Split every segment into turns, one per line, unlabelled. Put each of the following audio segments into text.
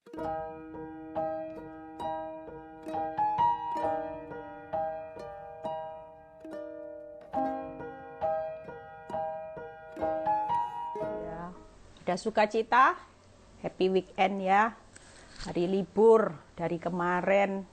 Ya, ada sukacita, happy weekend ya. Hari libur dari kemarin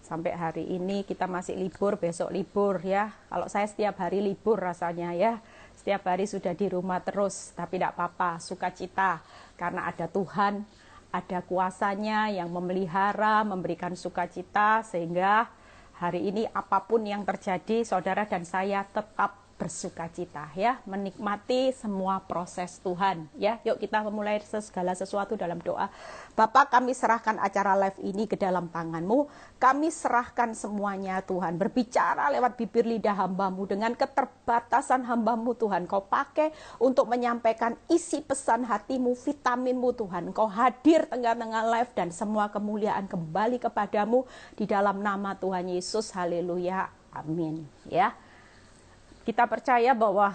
sampai hari ini kita masih libur, besok libur ya. Kalau saya setiap hari libur rasanya ya. Setiap hari sudah di rumah terus, tapi tidak apa-apa, sukacita. Karena ada Tuhan, ada kuasanya yang memelihara, memberikan sukacita. Sehingga hari ini apapun yang terjadi, saudara dan saya tetap bersukacita ya, menikmati semua proses Tuhan ya. Yuk kita memulai segala sesuatu dalam doa. Bapa, kami serahkan acara live ini ke dalam tangan-Mu. Kami serahkan semuanya Tuhan. Berbicara lewat bibir lidah hamba-Mu dengan keterbatasan hamba-Mu Tuhan. Kau pakai untuk menyampaikan isi pesan hati-Mu, vitamin-Mu Tuhan. Kau hadir tengah-tengah live dan semua kemuliaan kembali kepadamu di dalam nama Tuhan Yesus. Haleluya. Amin ya. Kita percaya bahwa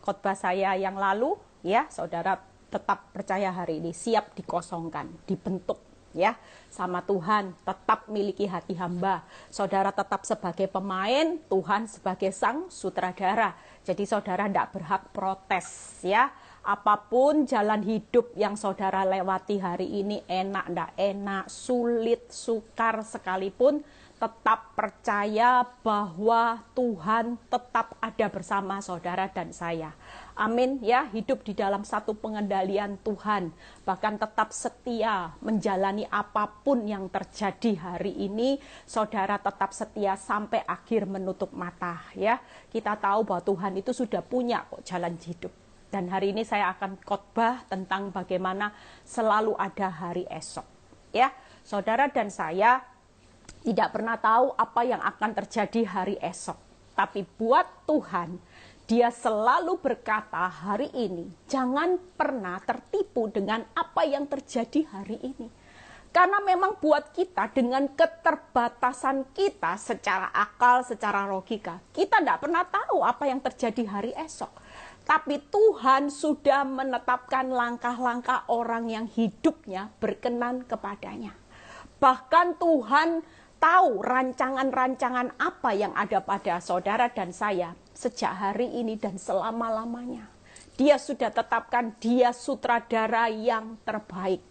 khotbah saya yang lalu, ya, saudara tetap percaya hari ini siap dikosongkan, dibentuk, ya, sama Tuhan, tetap miliki hati hamba. Saudara tetap sebagai pemain, Tuhan sebagai sang sutradara. Jadi saudara tidak berhak protes, ya. Apapun jalan hidup yang saudara lewati hari ini, enak, tidak enak, sulit, sukar sekalipun, tetap percaya bahwa Tuhan tetap ada bersama saudara dan saya. Amin ya, hidup di dalam satu pengendalian Tuhan. Bahkan tetap setia menjalani apapun yang terjadi hari ini. Saudara tetap setia sampai akhir menutup mata ya. Kita tahu bahwa Tuhan itu sudah punya kok jalan hidup. Dan hari ini saya akan khotbah tentang bagaimana selalu ada hari esok. Ya, saudara dan saya tidak pernah tahu apa yang akan terjadi hari esok. Tapi buat Tuhan, Dia selalu berkata hari ini, jangan pernah tertipu dengan apa yang terjadi hari ini. Karena memang buat kita dengan keterbatasan kita secara akal, secara logika, kita tidak pernah tahu apa yang terjadi hari esok. Tapi Tuhan sudah menetapkan langkah-langkah orang yang hidupnya berkenan kepadanya. Bahkan Tuhan tahu rancangan-rancangan apa yang ada pada saudara dan saya sejak hari ini dan selama-lamanya. Dia sudah tetapkan dia sutradara yang terbaik.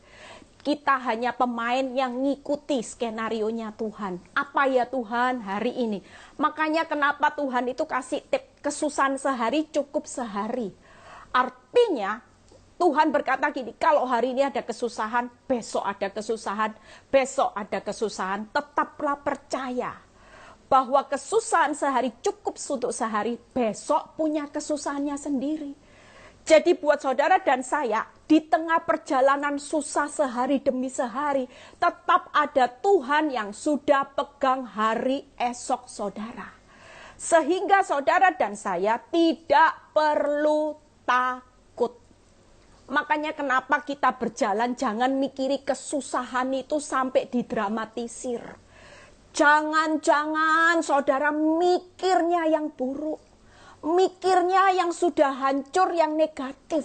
Kita hanya pemain yang ngikuti skenarionya Tuhan. Apa ya Tuhan hari ini? Makanya kenapa Tuhan itu kasih tip kesusahan sehari cukup sehari. Artinya Tuhan berkata gini, kalau hari ini ada kesusahan, besok ada kesusahan, besok ada kesusahan, tetaplah percaya bahwa kesusahan sehari cukup untuk sehari, besok punya kesusahannya sendiri. Jadi buat saudara dan saya, di tengah perjalanan susah sehari demi sehari, tetap ada Tuhan yang sudah pegang hari esok saudara. Sehingga saudara dan saya tidak perlu takut. Makanya kenapa kita berjalan jangan mikiri kesusahan itu sampai didramatisir. Jangan-jangan saudara mikirnya yang buruk. Mikirnya yang sudah hancur, yang negatif.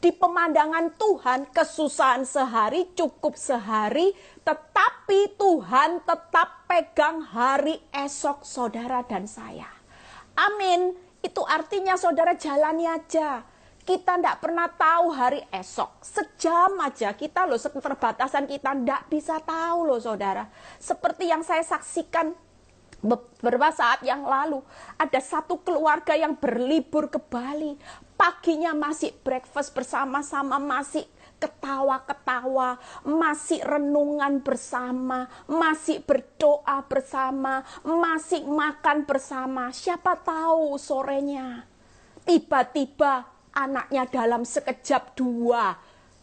Di pemandangan Tuhan, kesusahan sehari cukup sehari, tetapi Tuhan tetap pegang hari esok saudara dan saya. Amin. Itu artinya saudara jalani aja. Kita tidak pernah tahu hari esok. Sejam aja kita loh, keterbatasan kita tidak bisa tahu loh saudara. Seperti yang saya saksikan beberapa saat yang lalu. Ada satu keluarga yang berlibur ke Bali. Paginya masih breakfast bersama-sama, masih ketawa-ketawa, masih renungan bersama, masih berdoa bersama, masih makan bersama. Siapa tahu sorenya tiba-tiba anaknya dalam sekejap dua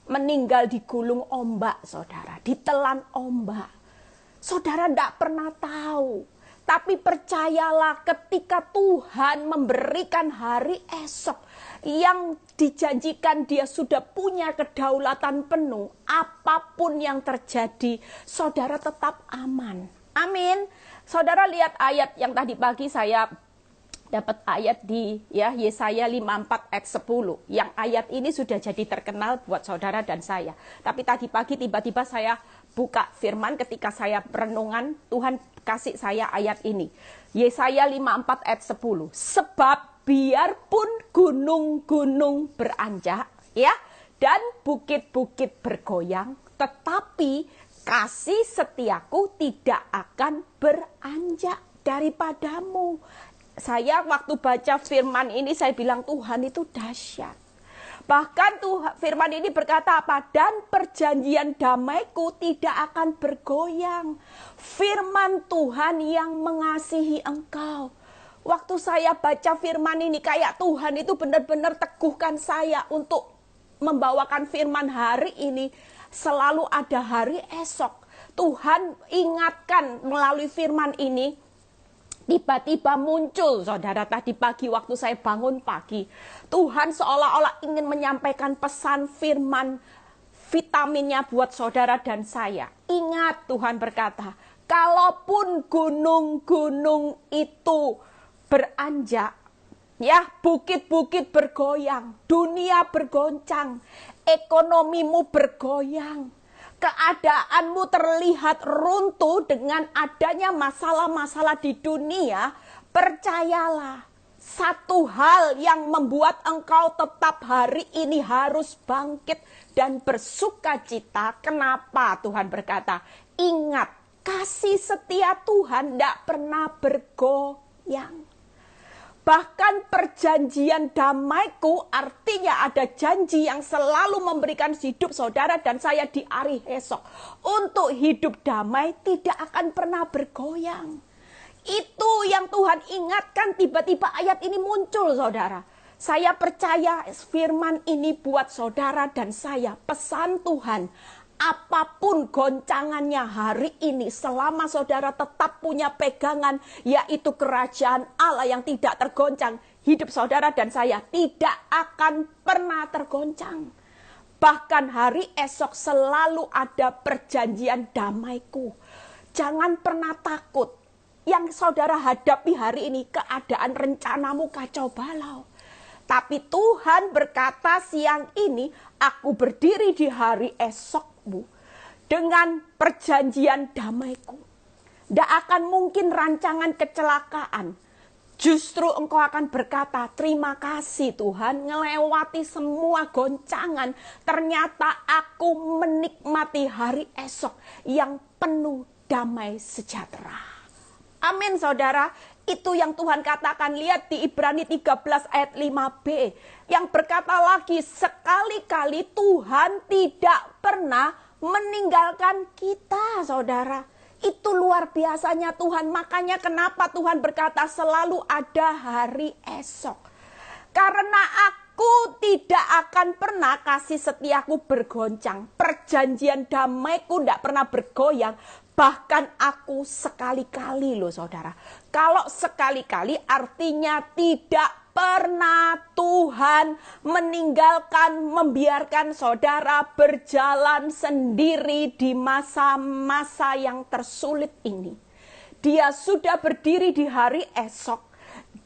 meninggal digulung ombak, saudara, ditelan ombak. Saudara tidak pernah tahu, tapi percayalah ketika Tuhan memberikan hari esok yang dijanjikan dia sudah punya kedaulatan penuh, apapun yang terjadi, saudara tetap aman. Amin. Saudara lihat ayat yang tadi pagi saya dapat ayat di Yesaya 54 ayat 10. Yang ayat ini sudah jadi terkenal buat saudara dan saya. Tapi tadi pagi tiba-tiba saya buka firman ketika saya perenungan, Tuhan kasih saya ayat ini. Yesaya 54 ayat 10. Sebab biarpun gunung-gunung beranjak dan bukit-bukit bergoyang, tetapi kasih setiaku tidak akan beranjak daripadamu. Saya waktu baca firman ini saya bilang Tuhan itu dahsyat. Bahkan firman ini berkata apa? Dan perjanjian damaiku tidak akan bergoyang. Firman Tuhan yang mengasihi engkau. Waktu saya baca firman ini kayak Tuhan itu benar-benar teguhkan saya untuk membawakan firman hari ini. Selalu ada hari esok. Tuhan ingatkan melalui firman ini. Tiba-tiba muncul, saudara, tadi pagi waktu saya bangun pagi. Tuhan seolah-olah ingin menyampaikan pesan firman vitaminnya buat saudara dan saya. Ingat, Tuhan berkata, kalaupun gunung-gunung itu beranjak, bukit-bukit bergoyang, dunia bergoncang, ekonomimu bergoyang, keadaanmu terlihat runtuh dengan adanya masalah-masalah di dunia, percayalah, satu hal yang membuat engkau tetap hari ini harus bangkit dan bersukacita. Kenapa Tuhan berkata, ingat, kasih setia Tuhan tidak pernah bergoyang. Bahkan perjanjian damaiku artinya ada janji yang selalu memberikan hidup saudara dan saya di hari esok. Untuk hidup damai tidak akan pernah bergoyang. Itu yang Tuhan ingatkan, tiba-tiba ayat ini muncul saudara. Saya percaya firman ini buat saudara dan saya. Pesan Tuhan. Apapun goncangannya hari ini, selama saudara tetap punya pegangan, yaitu kerajaan Allah yang tidak tergoncang, hidup saudara dan saya tidak akan pernah tergoncang. Bahkan hari esok selalu ada perjanjian damaiku. Jangan pernah takut. Yang saudara hadapi hari ini, keadaan rencanamu kacau balau. Tapi Tuhan berkata siang ini, aku berdiri di hari esokmu dengan perjanjian damaiku. Tidak akan mungkin rancangan kecelakaan. Justru engkau akan berkata, terima kasih Tuhan, ngelewati semua goncangan. Ternyata aku menikmati hari esok yang penuh damai sejahtera. Amin saudara. Itu yang Tuhan katakan, lihat di Ibrani 13 ayat 5b. Yang berkata lagi, sekali-kali Tuhan tidak pernah meninggalkan kita, saudara. Itu luar biasanya Tuhan. Makanya kenapa Tuhan berkata selalu ada hari esok. Karena aku tidak akan pernah kasih setiaku bergoncang. Perjanjian damaiku tidak pernah bergoyang. Bahkan aku sekali-kali loh saudara. Kalau sekali-kali artinya tidak pernah Tuhan meninggalkan, membiarkan saudara berjalan sendiri di masa-masa yang tersulit ini. Dia sudah berdiri di hari esok.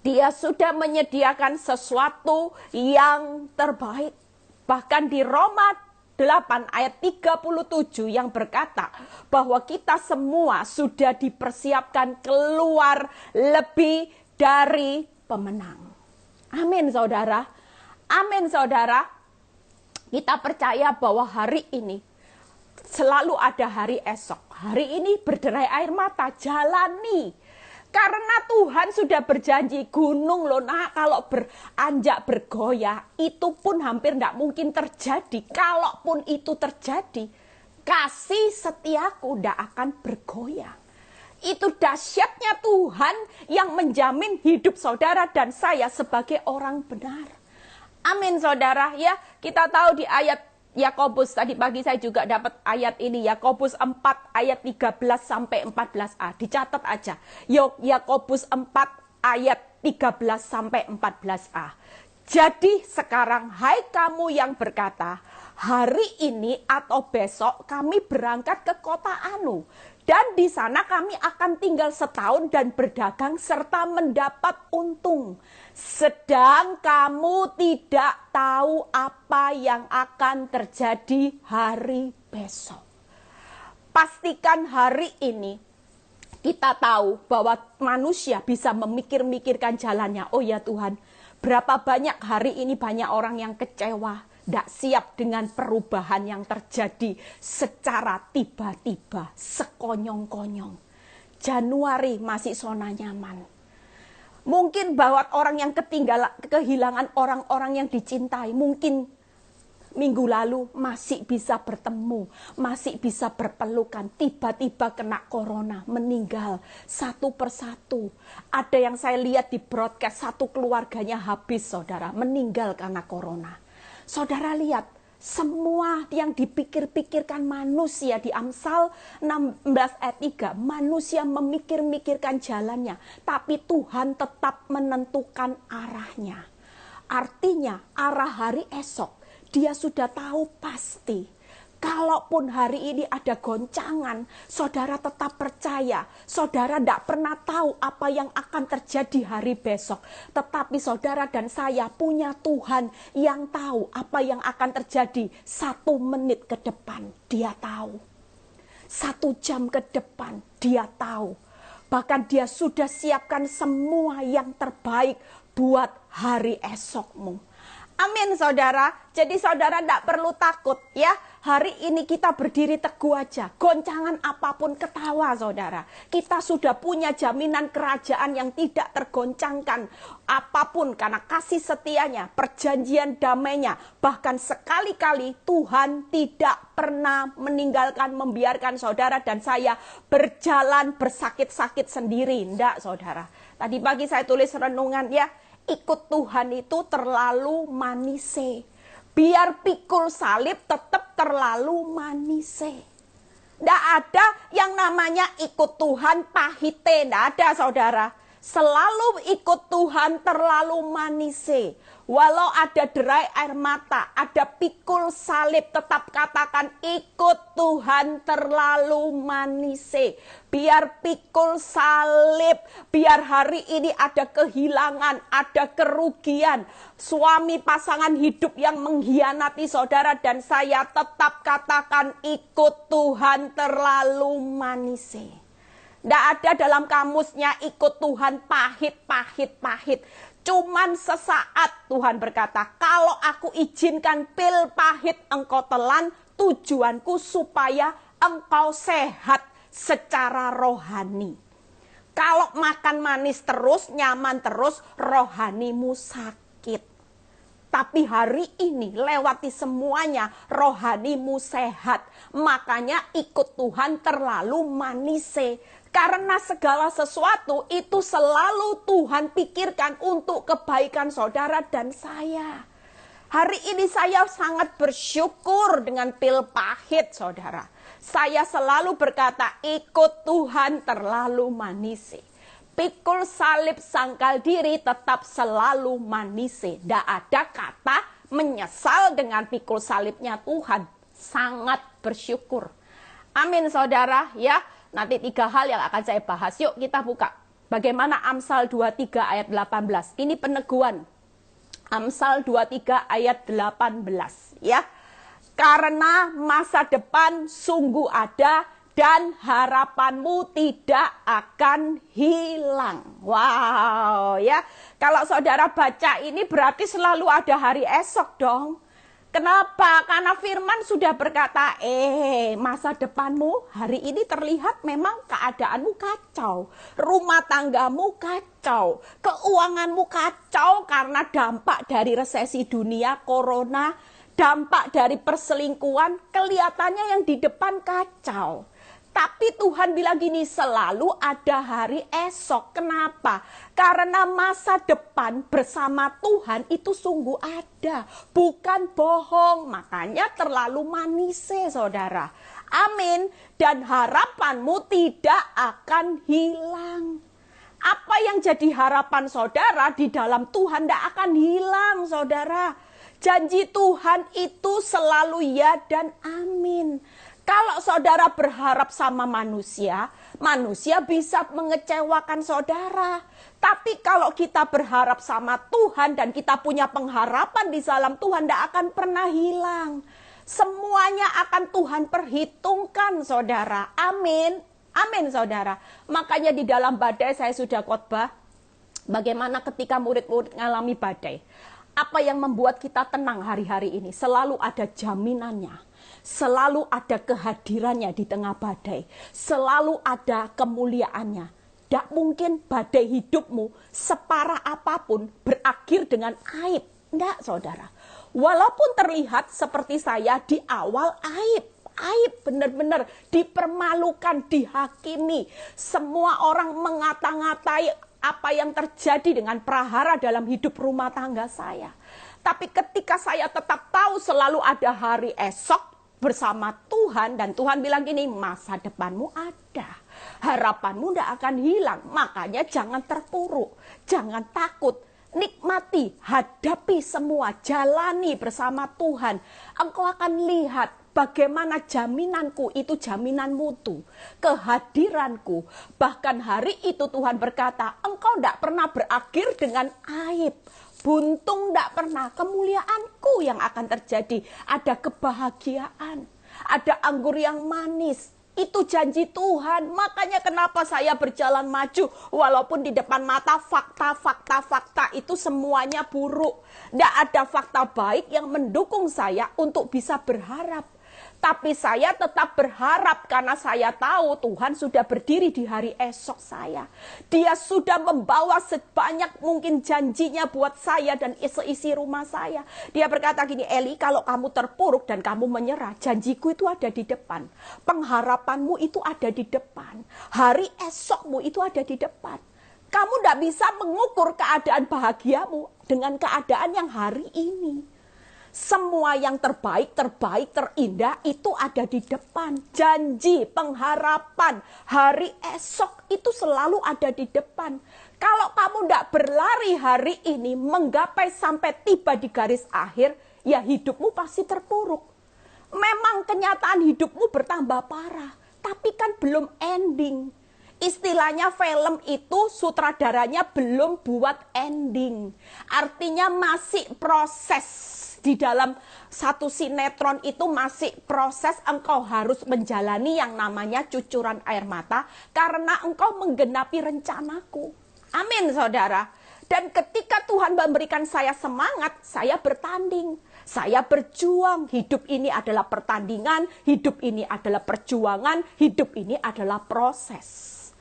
Dia sudah menyediakan sesuatu yang terbaik. Bahkan di Roma 8 ayat 37 yang berkata bahwa kita semua sudah dipersiapkan keluar lebih dari pemenang. Amin saudara. Amin saudara. Kita percaya bahwa hari ini selalu ada hari esok. Hari ini berderai air mata, jalani. Karena Tuhan sudah berjanji, gunung loh nak kalau beranjak bergoyah, itu pun hampir tidak mungkin terjadi. Kalaupun itu terjadi, kasih setiaku tidak akan bergoyang. Itu dahsyatnya Tuhan yang menjamin hidup saudara dan saya sebagai orang benar. Amin saudara ya. Kita tahu di ayat Yakobus, tadi pagi saya juga dapat ayat ini, Yakobus 4 ayat 13 sampai 14a. Dicatat aja. Yakobus 4 ayat 13 sampai 14a. Jadi sekarang hai kamu yang berkata, hari ini atau besok kami berangkat ke kota Anu. Dan di sana kami akan tinggal setahun dan berdagang serta mendapat untung. Sedang kamu tidak tahu apa yang akan terjadi hari besok. Pastikan hari ini kita tahu bahwa manusia bisa memikir-mikirkan jalannya. Oh ya Tuhan, berapa banyak hari ini banyak orang yang kecewa, tidak siap dengan perubahan yang terjadi secara tiba-tiba, sekonyong-konyong. Januari masih zona nyaman. Mungkin bahwa orang yang kehilangan orang-orang yang dicintai, mungkin minggu lalu masih bisa bertemu, masih bisa berpelukan, tiba-tiba kena corona, meninggal satu persatu. Ada yang saya lihat di broadcast, satu keluarganya habis saudara, meninggal karena corona. Saudara lihat, semua yang dipikir-pikirkan manusia di Amsal 16 ayat 3, manusia memikir-mikirkan jalannya, tapi Tuhan tetap menentukan arahnya. Artinya arah hari esok, dia sudah tahu pasti. Kalaupun hari ini ada goncangan, saudara tetap percaya. Saudara tidak pernah tahu apa yang akan terjadi hari besok. Tetapi saudara dan saya punya Tuhan yang tahu apa yang akan terjadi 1 menit ke depan. Dia tahu. 1 jam ke depan, dia tahu. Bahkan dia sudah siapkan semua yang terbaik buat hari esokmu. Amin saudara. Jadi saudara tidak perlu takut ya. Hari ini kita berdiri teguh aja. Goncangan apapun ketawa saudara. Kita sudah punya jaminan kerajaan yang tidak tergoncangkan. Apapun karena kasih setianya, perjanjian damainya. Bahkan sekali-kali Tuhan tidak pernah meninggalkan, membiarkan saudara dan saya berjalan bersakit-sakit sendiri. Tidak saudara. Tadi pagi saya tulis renungan ya. Ikut Tuhan itu terlalu manise. Biar pikul salib tetap terlalu manise. Tidak ada yang namanya ikut Tuhan pahite. Tidak ada saudara. Selalu ikut Tuhan terlalu manise. Walau ada derai air mata, ada pikul salib, tetap katakan ikut Tuhan terlalu manise. Biar pikul salib, biar hari ini ada kehilangan, ada kerugian. Suami pasangan hidup yang mengkhianati saudara dan saya, tetap katakan ikut Tuhan terlalu manise. Tidak ada dalam kamusnya ikut Tuhan pahit. Cuman sesaat Tuhan berkata, kalau aku izinkan pil pahit engkau telan, tujuanku supaya engkau sehat secara rohani. Kalau makan manis terus, nyaman terus, rohanimu sakit. Tapi hari ini lewati semuanya, rohanimu sehat. Makanya ikut Tuhan terlalu manise. Karena segala sesuatu itu selalu Tuhan pikirkan untuk kebaikan saudara dan saya. Hari ini saya sangat bersyukur dengan pil pahit saudara. Saya selalu berkata ikut Tuhan terlalu manise. Pikul salib sangkal diri tetap selalu manise. Tidak ada kata menyesal dengan pikul salibnya Tuhan. Sangat bersyukur. Amin saudara ya. Nanti 3 hal yang akan saya bahas. Yuk kita buka. Bagaimana Amsal 23 ayat 18. Ini peneguhan. Amsal 23 ayat 18. Ya. Karena masa depan sungguh ada dan harapanmu tidak akan hilang. Wow ya. Kalau saudara baca ini berarti selalu ada hari esok dong. Kenapa? Karena firman sudah berkata, masa depanmu hari ini terlihat memang keadaanmu kacau. Rumah tanggamu kacau. Keuanganmu kacau karena dampak dari resesi dunia, corona, dampak dari perselingkuhan, kelihatannya yang di depan kacau. Tapi Tuhan bilang gini, selalu ada hari esok. Kenapa? Karena masa depan bersama Tuhan itu sungguh ada. Bukan bohong. Makanya terlalu manise saudara. Amin. Dan harapanmu tidak akan hilang. Apa yang jadi harapan saudara di dalam Tuhan tidak akan hilang saudara. Janji Tuhan itu selalu ya dan amin. Kalau saudara berharap sama manusia, manusia bisa mengecewakan saudara. Tapi kalau kita berharap sama Tuhan dan kita punya pengharapan di dalam Tuhan, tidak akan pernah hilang. Semuanya akan Tuhan perhitungkan, saudara. Amin. Amin, saudara. Makanya di dalam badai saya sudah khotbah, bagaimana ketika murid-murid mengalami badai. Apa yang membuat kita tenang hari-hari ini? Selalu ada jaminannya. Selalu ada kehadirannya di tengah badai. Selalu ada kemuliaannya. Tidak mungkin badai hidupmu separah apapun berakhir dengan aib. Tidak, saudara. Walaupun terlihat seperti saya di awal aib. Aib benar-benar dipermalukan, dihakimi. Semua orang mengata-ngatai apa yang terjadi dengan prahara dalam hidup rumah tangga saya. Tapi ketika saya tetap tahu selalu ada hari esok bersama Tuhan, dan Tuhan bilang gini, masa depanmu ada, harapanmu tidak akan hilang, makanya jangan terpuruk, jangan takut, nikmati, hadapi semua, jalani bersama Tuhan. Engkau akan lihat bagaimana jaminanku itu jaminan mutu, kehadiranku. Bahkan hari itu Tuhan berkata, engkau tidak pernah berakhir dengan aib. Buntung tidak pernah, kemuliaanku yang akan terjadi. Ada kebahagiaan, ada anggur yang manis. Itu janji Tuhan. Makanya kenapa saya berjalan maju. Walaupun di depan mata fakta itu semuanya buruk. Tidak ada fakta baik yang mendukung saya untuk bisa berharap. Tapi saya tetap berharap karena saya tahu Tuhan sudah berdiri di hari esok saya. Dia sudah membawa sebanyak mungkin janjinya buat saya dan isi rumah saya. Dia berkata gini, Eli, kalau kamu terpuruk dan kamu menyerah, janjiku itu ada di depan. Pengharapanmu itu ada di depan. Hari esokmu itu ada di depan. Kamu tidak bisa mengukur keadaan bahagiamu dengan keadaan yang hari ini. Semua yang terbaik, terindah itu ada di depan. Janji, pengharapan, hari esok itu selalu ada di depan. Kalau kamu tidak berlari hari ini, menggapai sampai tiba di garis akhir, ya hidupmu pasti terpuruk. Memang kenyataan hidupmu bertambah parah, tapi kan belum ending. Istilahnya film itu sutradaranya belum buat ending. Artinya masih proses. Di dalam satu sinetron itu masih proses, engkau harus menjalani yang namanya cucuran air mata karena engkau menggenapi rencanaku. Amin, saudara. Dan ketika Tuhan memberikan saya semangat, saya bertanding. Saya berjuang. Hidup ini adalah pertandingan, hidup ini adalah perjuangan, hidup ini adalah proses.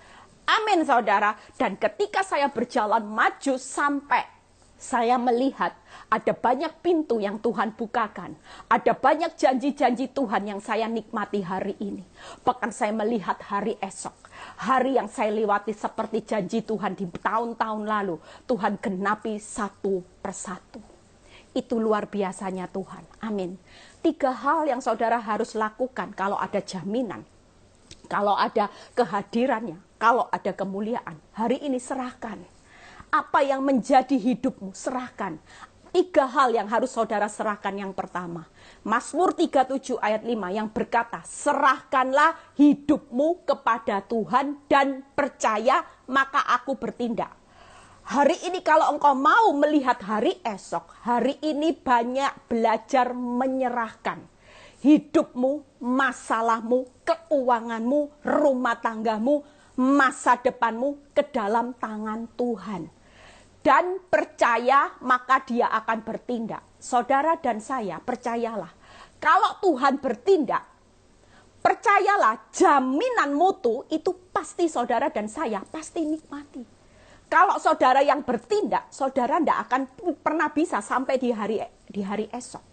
Amin, saudara. Dan ketika saya berjalan maju sampai saya melihat ada banyak pintu yang Tuhan bukakan. Ada banyak janji-janji Tuhan yang saya nikmati hari ini. Bahkan saya melihat hari esok. Hari yang saya lewati seperti janji Tuhan di tahun-tahun lalu. Tuhan genapi satu persatu. Itu luar biasanya Tuhan. Amin. 3 hal yang saudara harus lakukan kalau ada jaminan. Kalau ada kehadirannya. Kalau ada kemuliaan. Hari ini serahkan. Apa yang menjadi hidupmu, serahkan. 3 hal yang harus saudara serahkan. Yang pertama, Mazmur 37 ayat 5 yang berkata, serahkanlah hidupmu kepada Tuhan dan percaya maka aku bertindak. Hari ini kalau engkau mau melihat hari esok, hari ini banyak belajar menyerahkan. Hidupmu, masalahmu, keuanganmu, rumah tanggamu, masa depanmu ke dalam tangan Tuhan. Dan percaya maka dia akan bertindak. Saudara dan saya percayalah. Kalau Tuhan bertindak, percayalah jaminan mutu itu pasti saudara dan saya pasti nikmati. Kalau saudara yang bertindak, saudara tidak akan pernah bisa sampai di hari esok.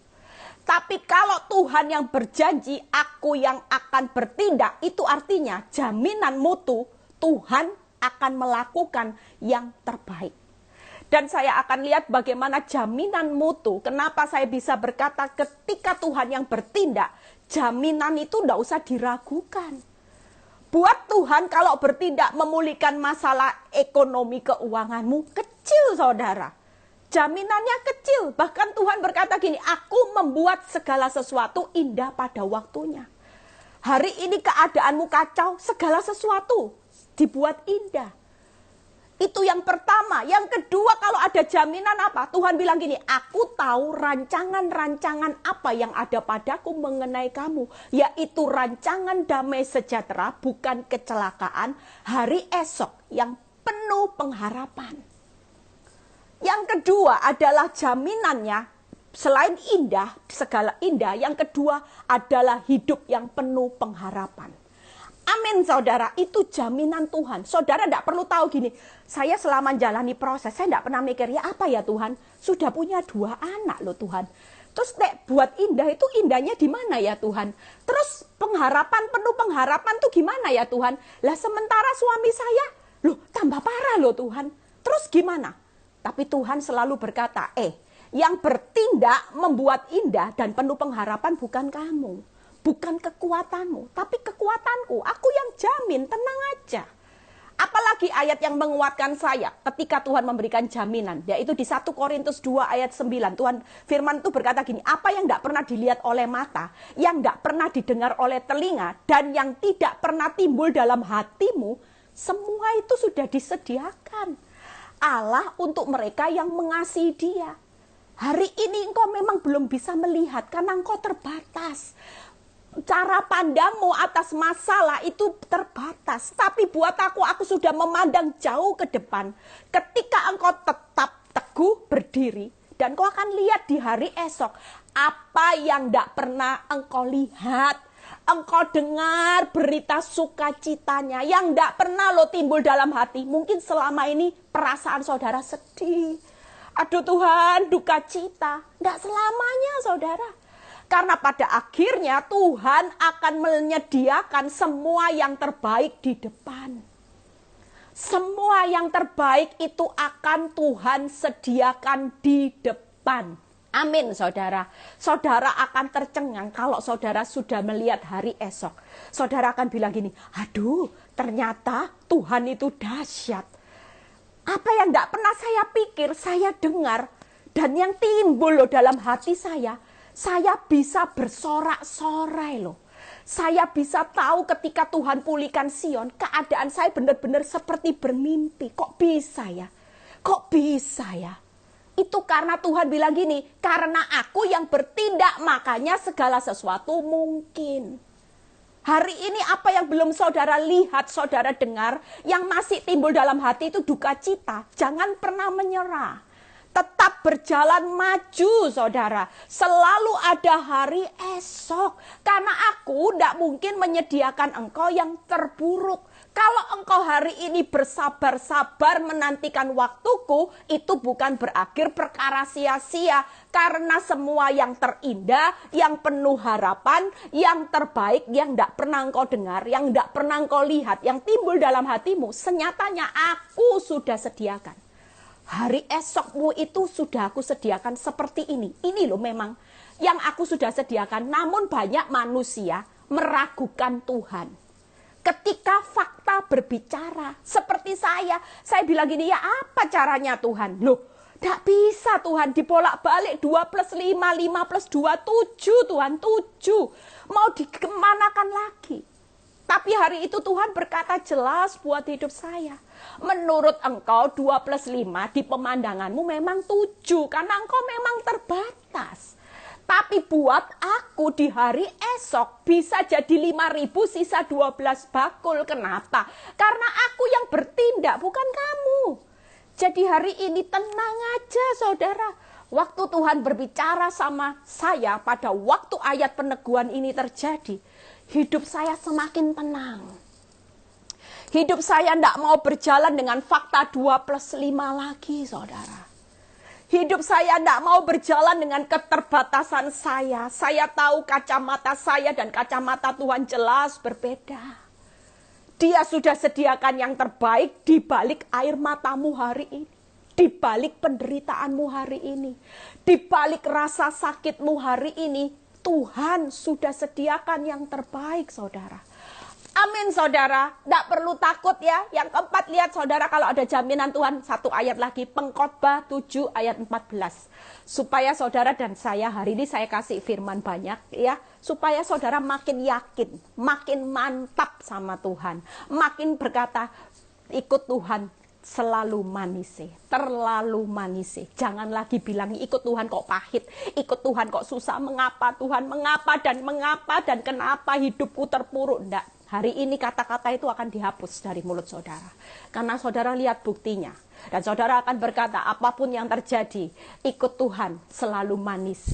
Tapi kalau Tuhan yang berjanji, aku yang akan bertindak, itu artinya jaminan mutu Tuhan akan melakukan yang terbaik. Dan saya akan lihat bagaimana jaminan mutu. Kenapa saya bisa berkata ketika Tuhan yang bertindak, jaminan itu tidak usah diragukan. Buat Tuhan kalau bertindak memulihkan masalah ekonomi keuanganmu, kecil saudara. Jaminannya kecil. Bahkan Tuhan berkata gini, aku membuat segala sesuatu indah pada waktunya. Hari ini keadaanmu kacau, segala sesuatu dibuat indah. Itu yang pertama. Yang kedua, kalau ada jaminan apa? Tuhan bilang gini, aku tahu rancangan-rancangan apa yang ada padaku mengenai kamu. Yaitu rancangan damai sejahtera, bukan kecelakaan, hari esok yang penuh pengharapan. Yang kedua adalah jaminannya, selain indah, segala indah, yang kedua adalah hidup yang penuh pengharapan. Amin saudara, itu jaminan Tuhan. Saudara tidak perlu tahu gini, saya selama menjalani proses, saya tidak pernah mikir, ya apa ya Tuhan, sudah punya 2 anak loh Tuhan. Terus buat indah itu indahnya di mana ya Tuhan? Terus pengharapan, penuh pengharapan tuh gimana ya Tuhan? Lah sementara suami saya, loh tambah parah loh Tuhan. Terus gimana? Tapi Tuhan selalu berkata, yang bertindak membuat indah dan penuh pengharapan bukan kamu. Bukan kekuatanmu, tapi kekuatanku. Aku yang jamin, tenang aja. Apalagi ayat yang menguatkan saya ketika Tuhan memberikan jaminan. Yaitu di 1 Korintus 2 ayat 9. Tuhan firman itu berkata gini, apa yang tidak pernah dilihat oleh mata, yang tidak pernah didengar oleh telinga, dan yang tidak pernah timbul dalam hatimu, semua itu sudah disediakan Allah untuk mereka yang mengasihi Dia. Hari ini engkau memang belum bisa melihat karena engkau terbatas. Cara pandangmu atas masalah itu terbatas. Tapi buat aku sudah memandang jauh ke depan. Ketika engkau tetap teguh berdiri, dan kau akan lihat di hari esok, apa yang tidak pernah engkau lihat. Engkau dengar berita sukacitanya yang tidak pernah lo timbul dalam hati. Mungkin selama ini perasaan saudara sedih. Aduh Tuhan, duka cita. Tidak selamanya saudara. Karena pada akhirnya Tuhan akan menyediakan semua yang terbaik di depan. Semua yang terbaik itu akan Tuhan sediakan di depan. Amin saudara. Saudara akan tercengang kalau saudara sudah melihat hari esok. Saudara akan bilang gini, aduh ternyata Tuhan itu dahsyat. Apa yang tidak pernah saya pikir, saya dengar. Dan yang timbul loh dalam hati saya bisa bersorak-sorai loh. Saya bisa tahu ketika Tuhan pulihkan Sion, keadaan saya benar-benar seperti bermimpi. Kok bisa ya? Kok bisa ya? Itu karena Tuhan bilang gini, karena aku yang bertindak makanya segala sesuatu mungkin. Hari ini apa yang belum saudara lihat, saudara dengar, yang masih timbul dalam hati itu duka cita. Jangan pernah menyerah. Tetap berjalan maju saudara. Selalu ada hari esok. Karena aku tidak mungkin menyediakan engkau yang terburuk. Kalau engkau hari ini bersabar-sabar menantikan waktuku, itu bukan berakhir perkara sia-sia. Karena semua yang terindah, yang penuh harapan, yang terbaik, yang tidak pernah engkau dengar, yang tidak pernah engkau lihat, yang timbul dalam hatimu, senyatanya aku sudah sediakan. Hari esokmu itu sudah aku sediakan seperti ini. Ini loh memang yang aku sudah sediakan. Namun banyak manusia meragukan Tuhan. Ketika fakta berbicara seperti saya bilang gini, ya apa caranya Tuhan? Loh, tidak bisa Tuhan dibolak-balik 2 plus 5, 5 plus 2, 7 Tuhan, 7. Mau dikemanakan lagi? Tapi hari itu Tuhan berkata jelas buat hidup saya. Menurut engkau 2 plus 5 di pemandanganmu memang 7. Karena engkau memang terbatas. Tapi buat aku di hari esok bisa jadi 5.000 sisa 12 bakul. Kenapa? Karena aku yang bertindak bukan kamu. Jadi hari ini tenang aja saudara. Waktu Tuhan berbicara sama saya pada waktu ayat peneguhan ini terjadi. Hidup saya semakin tenang. Hidup saya tidak mau berjalan dengan fakta 2 plus 5 lagi, saudara. Hidup saya tidak mau berjalan dengan keterbatasan saya. Saya tahu kacamata saya dan kacamata Tuhan jelas berbeda. Dia sudah sediakan yang terbaik di balik air matamu hari ini. Di balik penderitaanmu hari ini. Di balik rasa sakitmu hari ini. Tuhan sudah sediakan yang terbaik, saudara. Amin saudara, tidak perlu takut ya. Yang keempat, lihat saudara, kalau ada jaminan Tuhan, satu ayat lagi, Pengkhotbah 7 ayat 14. Supaya saudara dan saya, hari ini saya kasih firman banyak ya, supaya saudara makin yakin, makin mantap sama Tuhan, makin berkata, ikut Tuhan selalu manis, terlalu manis. Jangan lagi bilang ikut Tuhan kok pahit, ikut Tuhan kok susah, mengapa Tuhan, mengapa dan kenapa hidupku terpuruk. Enggak. Hari ini kata-kata itu akan dihapus dari mulut saudara. Karena saudara lihat buktinya. Dan saudara akan berkata, apapun yang terjadi, ikut Tuhan selalu manis.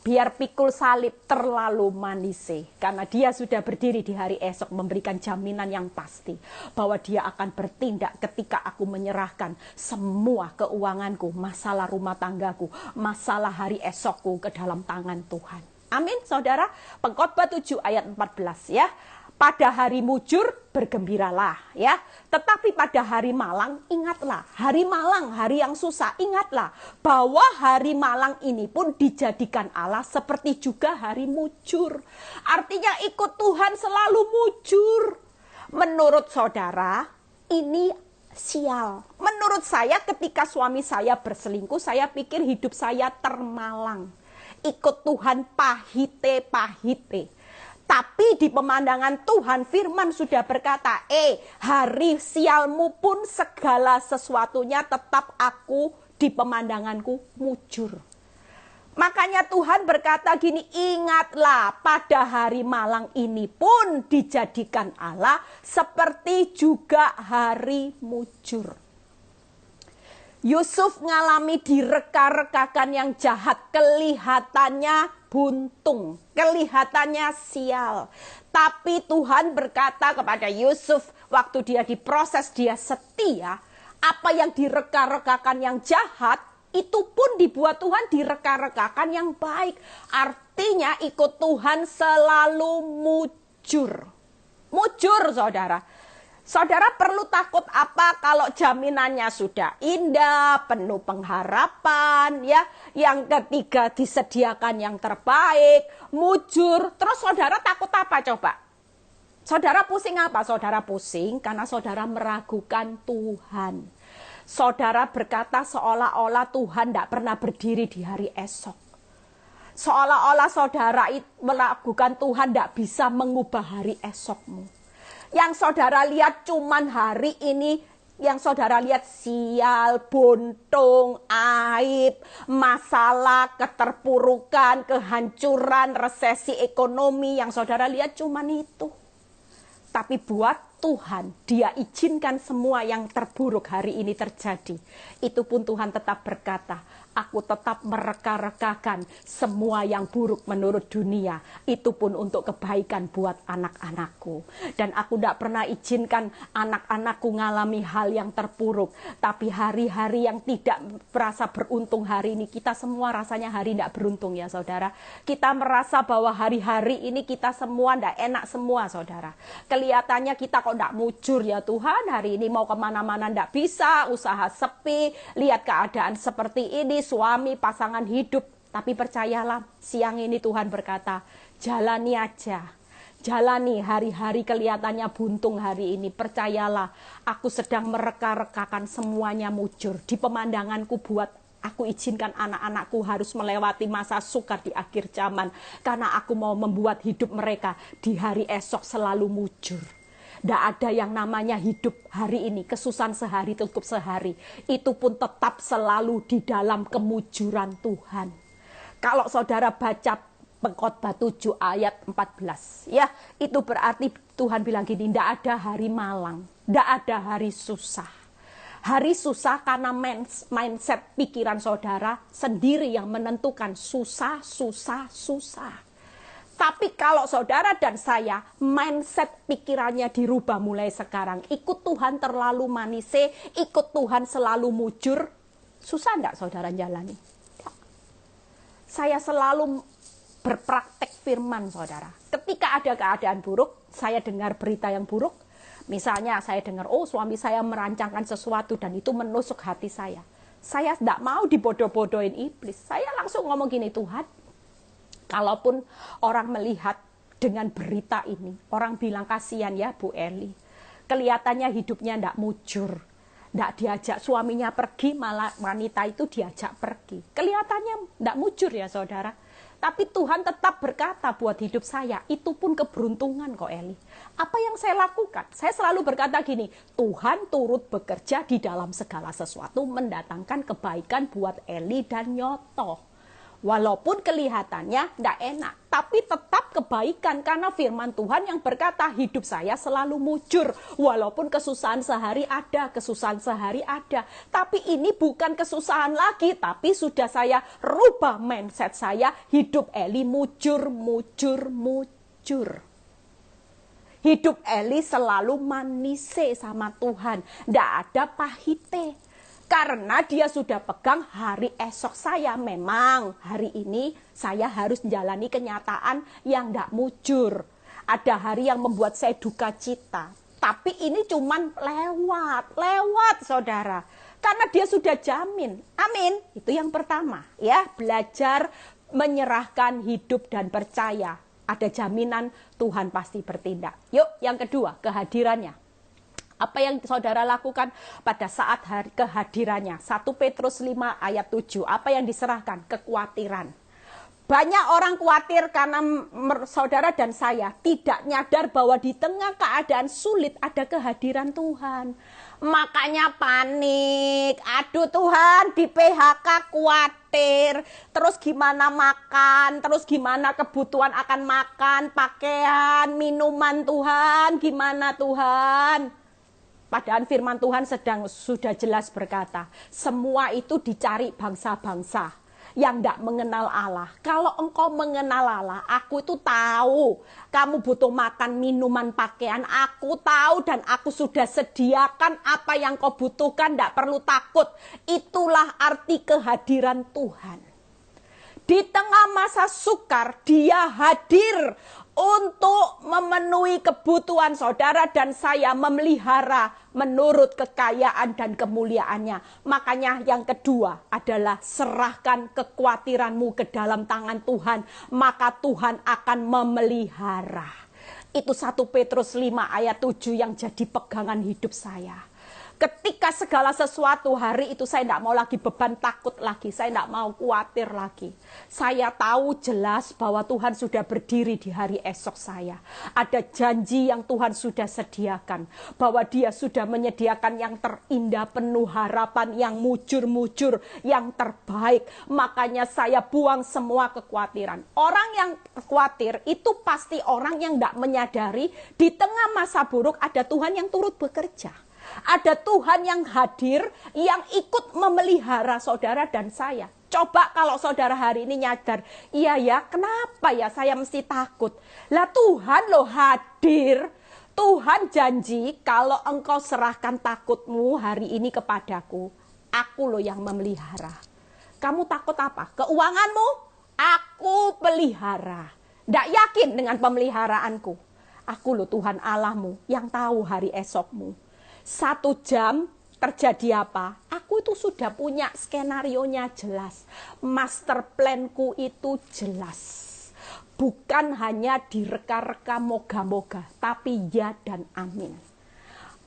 Biar pikul salib terlalu manis. Karena dia sudah berdiri di hari esok memberikan jaminan yang pasti. Bahwa dia akan bertindak ketika aku menyerahkan semua keuanganku, masalah rumah tanggaku, masalah hari esokku ke dalam tangan Tuhan. Amin saudara. Pengkhotbah 7 ayat 14 ya. Pada hari mujur bergembiralah ya. Tetapi pada hari malang ingatlah. Hari malang, hari yang susah, ingatlah bahwa hari malang ini pun dijadikan Allah seperti juga hari mujur. Artinya ikut Tuhan selalu mujur. Menurut saudara ini sial. Menurut saya ketika suami saya berselingkuh, saya pikir hidup saya termalang. Ikut Tuhan pahite. Tapi di pemandangan Tuhan, firman sudah berkata, hari sialmu pun segala sesuatunya tetap aku di pemandanganku mujur. Makanya Tuhan berkata gini, ingatlah pada hari malang ini pun dijadikan Allah seperti juga hari mujur. Yusuf ngalami direka-rekakan yang jahat, kelihatannya buntung, kelihatannya sial. Tapi Tuhan berkata kepada Yusuf, waktu dia diproses, dia setia. Apa yang direka-rekakan yang jahat, itu pun dibuat Tuhan direka-rekakan yang baik. Artinya ikut Tuhan selalu mujur. Mujur saudara. Saudara perlu takut apa kalau jaminannya sudah indah, penuh pengharapan, ya. Yang ketiga disediakan yang terbaik, mujur. Terus saudara takut apa coba? Saudara pusing apa? Saudara pusing karena saudara meragukan Tuhan. Saudara berkata seolah-olah Tuhan tidak pernah berdiri di hari esok. Seolah-olah saudara meragukan Tuhan tidak bisa mengubah hari esokmu. Yang saudara lihat cuman hari ini, yang saudara lihat sial, buntung, aib, masalah, keterpurukan, kehancuran, resesi ekonomi, yang saudara lihat cuman itu. Tapi buat Tuhan, dia izinkan semua yang terburuk hari ini terjadi. Itu pun Tuhan tetap berkata, aku tetap mereka-rekakan semua yang buruk menurut dunia. Itu pun untuk kebaikan buat anak-anakku. Dan aku tidak pernah izinkan anak-anakku ngalami hal yang terpuruk. Tapi hari-hari yang tidak merasa beruntung hari ini, kita semua rasanya hari tidak beruntung ya saudara. Kita merasa bahwa hari-hari ini kita semua tidak enak semua saudara. Kelihatannya kita kok tidak mujur ya Tuhan. Hari ini mau kemana-mana tidak bisa, usaha sepi, lihat keadaan seperti ini, suami, pasangan hidup. Tapi percayalah, siang ini Tuhan berkata, jalani aja. Jalani hari-hari kelihatannya buntung hari ini. Percayalah, aku sedang mereka-rekakan semuanya mujur. Di pemandanganku buat aku izinkan anak-anakku harus melewati masa sukar di akhir zaman. Karena aku mau membuat hidup mereka di hari esok selalu mujur. Tidak ada yang namanya hidup hari ini, kesusahan sehari tutup sehari. Itu pun tetap selalu di dalam kemujuran Tuhan. Kalau saudara baca Pengkhotbah 7 ayat 14, ya, itu berarti Tuhan bilang gini, tidak ada hari malang, tidak ada hari susah. Hari susah karena mindset pikiran saudara sendiri yang menentukan susah. Tapi kalau saudara dan saya, mindset pikirannya dirubah mulai sekarang. Ikut Tuhan terlalu manis, ikut Tuhan selalu mujur. Susah enggak saudara jalani? Saya selalu berpraktek firman saudara. Ketika ada keadaan buruk, saya dengar berita yang buruk. Misalnya saya dengar, suami saya merancangkan sesuatu dan itu menusuk hati saya. Saya tidak mau dibodoh-bodohin iblis. Saya langsung ngomong gini, Tuhan, kalaupun orang melihat dengan berita ini. Orang bilang kasihan ya Bu Eli. Kelihatannya hidupnya tidak mujur. Tidak diajak suaminya pergi, malah wanita itu diajak pergi. Kelihatannya tidak mujur ya saudara. Tapi Tuhan tetap berkata buat hidup saya, itu pun keberuntungan kok Eli. Apa yang saya lakukan? Saya selalu berkata gini, Tuhan turut bekerja di dalam segala sesuatu, mendatangkan kebaikan buat Eli dan Nyoto. Walaupun kelihatannya tidak enak, tapi tetap kebaikan karena firman Tuhan yang berkata hidup saya selalu mujur. Walaupun kesusahan sehari ada, kesusahan sehari ada. Tapi ini bukan kesusahan lagi, tapi sudah saya rubah mindset saya, hidup Eli mujur, mujur, mujur. Hidup Eli selalu manise sama Tuhan, tidak ada pahite. Karena dia sudah pegang hari esok saya. Memang hari ini saya harus menjalani kenyataan yang tidak mujur. Ada hari yang membuat saya duka cita. Tapi ini cuman lewat saudara. Karena dia sudah jamin. Amin. Itu yang pertama. Ya, belajar menyerahkan hidup dan percaya. Ada jaminan Tuhan pasti bertindak. Yuk, yang kedua, kehadirannya. Apa yang saudara lakukan pada saat kehadirannya? 1 Petrus 5 ayat 7. Apa yang diserahkan? Kekhawatiran. Banyak orang khawatir karena saudara dan saya tidak nyadar bahwa di tengah keadaan sulit ada kehadiran Tuhan. Makanya panik. Aduh Tuhan, di PHK khawatir. Terus gimana makan? Terus gimana kebutuhan akan makan, pakaian, minuman Tuhan? Gimana Tuhan? Padahal firman Tuhan sudah jelas berkata, semua itu dicari bangsa-bangsa yang tidak mengenal Allah. Kalau engkau mengenal Allah, aku itu tahu kamu butuh makan, minuman, pakaian. Aku tahu dan aku sudah sediakan apa yang kau butuhkan, tidak perlu takut. Itulah arti kehadiran Tuhan. Di tengah masa sukar, dia hadir untuk memenuhi kebutuhan saudara dan saya, memelihara menurut kekayaan dan kemuliaannya. Makanya yang kedua adalah serahkan kekhawatiranmu ke dalam tangan Tuhan, maka Tuhan akan memelihara. Itu 1 Petrus 5 ayat 7 yang jadi pegangan hidup saya. Ketika segala sesuatu hari itu saya tidak mau lagi beban takut lagi. Saya tidak mau khawatir lagi. Saya tahu jelas bahwa Tuhan sudah berdiri di hari esok saya. Ada janji yang Tuhan sudah sediakan. Bahwa dia sudah menyediakan yang terindah, penuh harapan, yang mujur-mujur, yang terbaik. Makanya saya buang semua kekhawatiran. Orang yang khawatir itu pasti orang yang tidak menyadari di tengah masa buruk ada Tuhan yang turut bekerja. Ada Tuhan yang hadir, yang ikut memelihara saudara dan saya. Coba kalau saudara hari ini nyadar, iya ya, kenapa ya saya mesti takut? Lah Tuhan loh hadir. Tuhan janji kalau engkau serahkan takutmu hari ini kepadaku, aku loh yang memelihara. Kamu takut apa? Keuanganmu? Aku pelihara. Tidak yakin dengan pemeliharaanku. Aku loh Tuhan Allahmu yang tahu hari esokmu. 1 jam terjadi apa? Aku itu sudah punya skenarionya jelas. Master planku itu jelas. Bukan hanya direka-reka moga-moga, tapi ya dan amin.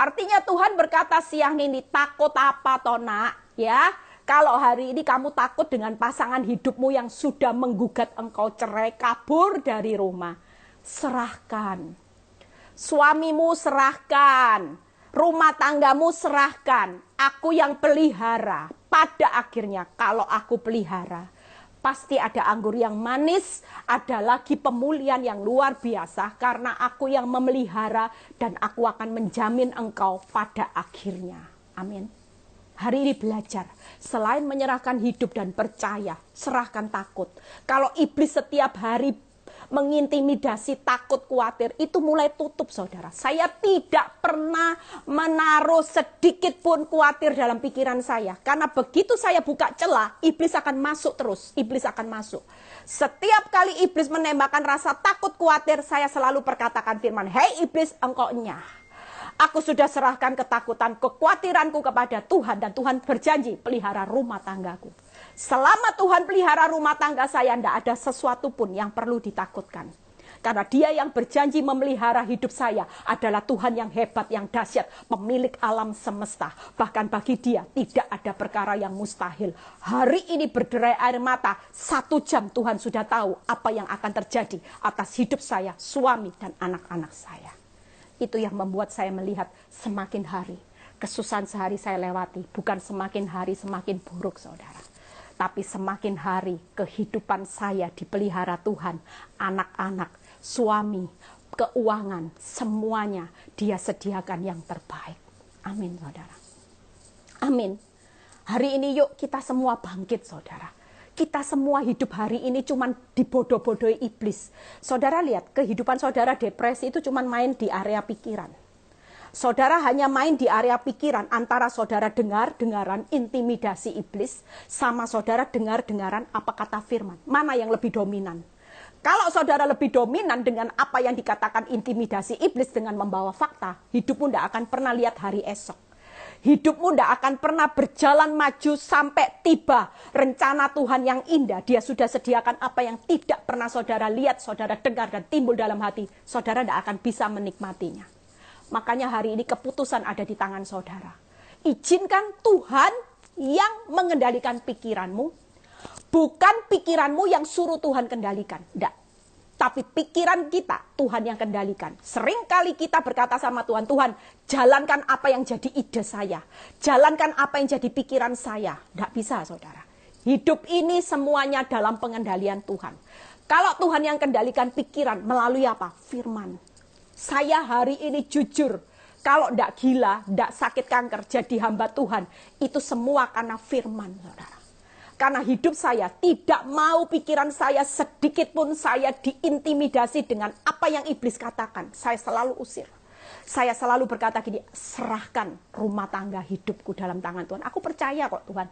Artinya Tuhan berkata siang ini, takut apa toh nak? Ya, kalau hari ini kamu takut dengan pasangan hidupmu yang sudah menggugat engkau cerai, kabur dari rumah, serahkan. Suamimu serahkan. Rumah tanggamu serahkan, aku yang pelihara. Pada akhirnya kalau aku pelihara, pasti ada anggur yang manis, ada lagi pemulihan yang luar biasa. Karena aku yang memelihara dan aku akan menjamin engkau pada akhirnya. Amin. Hari ini belajar, selain menyerahkan hidup dan percaya, serahkan takut. Kalau iblis setiap hari mengintimidasi, takut, khawatir, itu mulai tutup saudara. Saya tidak pernah menaruh sedikit pun khawatir dalam pikiran saya. Karena begitu saya buka celah, iblis akan masuk terus. Iblis akan masuk. Setiap kali iblis menembakkan rasa takut, khawatir, saya selalu perkatakan firman, hei iblis, engkau enyah. Aku sudah serahkan ketakutan, kekhawatiranku kepada Tuhan. Dan Tuhan berjanji pelihara rumah tanggaku. Selama Tuhan pelihara rumah tangga saya, tidak ada sesuatu pun yang perlu ditakutkan. Karena Dia yang berjanji memelihara hidup saya adalah Tuhan yang hebat, yang dahsyat, pemilik alam semesta. Bahkan bagi Dia tidak ada perkara yang mustahil. Hari ini berderai air mata, 1 jam Tuhan sudah tahu apa yang akan terjadi atas hidup saya, suami dan anak-anak saya. Itu yang membuat saya melihat semakin hari kesusahan sehari saya lewati, bukan semakin hari semakin buruk, saudara. Tapi semakin hari kehidupan saya dipelihara Tuhan, anak-anak, suami, keuangan, semuanya Dia sediakan yang terbaik. Amin, saudara. Amin. Hari ini yuk kita semua bangkit, saudara. Kita semua hidup hari ini cuman dibodoh-bodohi iblis. Saudara lihat, kehidupan saudara depresi itu cuman main di area pikiran. Saudara hanya main di area pikiran antara saudara dengar-dengaran intimidasi iblis sama saudara dengar-dengaran apa kata firman. Mana yang lebih dominan? Kalau saudara lebih dominan dengan apa yang dikatakan intimidasi iblis dengan membawa fakta, hidupmu tidak akan pernah lihat hari esok. Hidupmu tidak akan pernah berjalan maju sampai tiba rencana Tuhan yang indah. Dia sudah sediakan apa yang tidak pernah saudara lihat, saudara dengar dan timbul dalam hati. Saudara tidak akan bisa menikmatinya. Makanya hari ini keputusan ada di tangan saudara. Izinkan Tuhan yang mengendalikan pikiranmu. Bukan pikiranmu yang suruh Tuhan kendalikan. Tidak. Tapi pikiran kita Tuhan yang kendalikan. Seringkali kita berkata sama Tuhan, Tuhan jalankan apa yang jadi ide saya. Jalankan apa yang jadi pikiran saya. Tidak bisa, saudara. Hidup ini semuanya dalam pengendalian Tuhan. Kalau Tuhan yang kendalikan pikiran melalui apa? Firman. Saya hari ini jujur, kalau tidak gila, tidak sakit kanker, jadi hamba Tuhan, itu semua karena firman, saudara. Karena hidup saya tidak mau pikiran saya sedikit pun saya diintimidasi dengan apa yang iblis katakan. Saya selalu usir. Saya selalu berkata gini, serahkan rumah tangga hidupku dalam tangan Tuhan. Aku percaya kok Tuhan.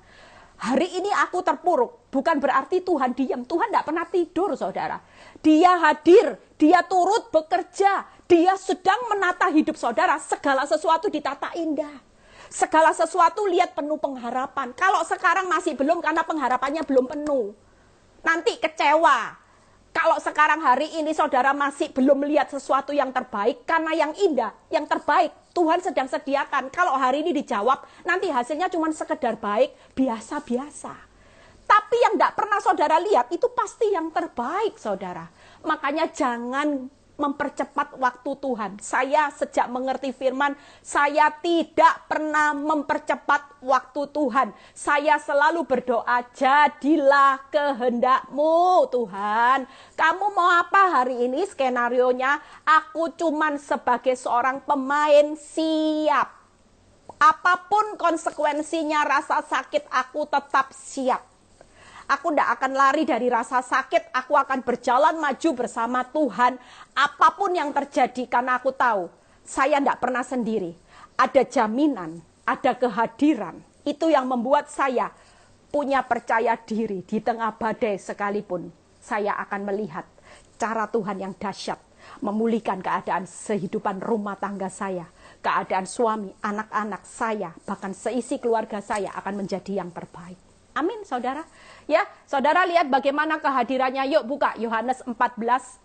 Hari ini aku terpuruk, bukan berarti Tuhan diam. Tuhan tidak pernah tidur, saudara. Dia hadir, Dia turut bekerja. Dia sedang menata hidup saudara. Segala sesuatu ditata indah. Segala sesuatu lihat penuh pengharapan. Kalau sekarang masih belum karena pengharapannya belum penuh. Nanti kecewa. Kalau sekarang hari ini saudara masih belum melihat sesuatu yang terbaik, karena yang indah, yang terbaik, Tuhan sedang sediakan. Kalau hari ini dijawab, nanti hasilnya cuma sekedar baik, biasa-biasa. Tapi yang tidak pernah saudara lihat, itu pasti yang terbaik, saudara. Makanya jangan mempercepat waktu Tuhan. Saya sejak mengerti firman, saya tidak pernah mempercepat waktu Tuhan. Saya selalu berdoa, jadilah kehendak-Mu Tuhan. Kamu mau apa hari ini skenarionya? Aku cuman sebagai seorang pemain siap. Apapun konsekuensinya rasa sakit, aku tetap siap. Aku tidak akan lari dari rasa sakit, aku akan berjalan maju bersama Tuhan. Apapun yang terjadi, karena aku tahu, saya tidak pernah sendiri. Ada jaminan, ada kehadiran. Itu yang membuat saya punya percaya diri di tengah badai sekalipun. Saya akan melihat cara Tuhan yang dahsyat, memulihkan keadaan kehidupan rumah tangga saya. Keadaan suami, anak-anak saya, bahkan seisi keluarga saya akan menjadi yang terbaik. Amin, saudara. Ya, saudara lihat bagaimana kehadirannya. Yuk buka Yohanes 14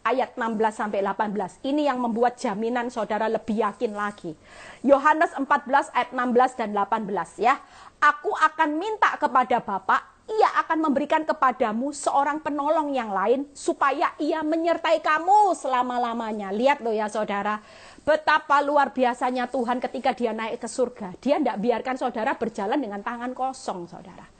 ayat 16 sampai 18. Ini yang membuat jaminan saudara lebih yakin lagi. Yohanes 14 ayat 16 dan 18 ya. Aku akan minta kepada Bapa, Ia akan memberikan kepadamu seorang penolong yang lain supaya Ia menyertai kamu selama-lamanya. Lihat loh ya saudara. Betapa luar biasanya Tuhan ketika Dia naik ke surga. Dia tidak biarkan saudara berjalan dengan tangan kosong, saudara.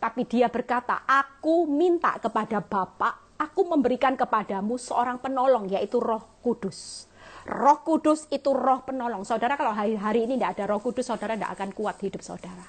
Tapi Dia berkata, aku minta kepada Bapa, aku memberikan kepadamu seorang penolong, yaitu Roh Kudus. Roh Kudus itu roh penolong. Saudara, kalau hari ini tidak ada Roh Kudus, saudara tidak akan kuat hidup saudara.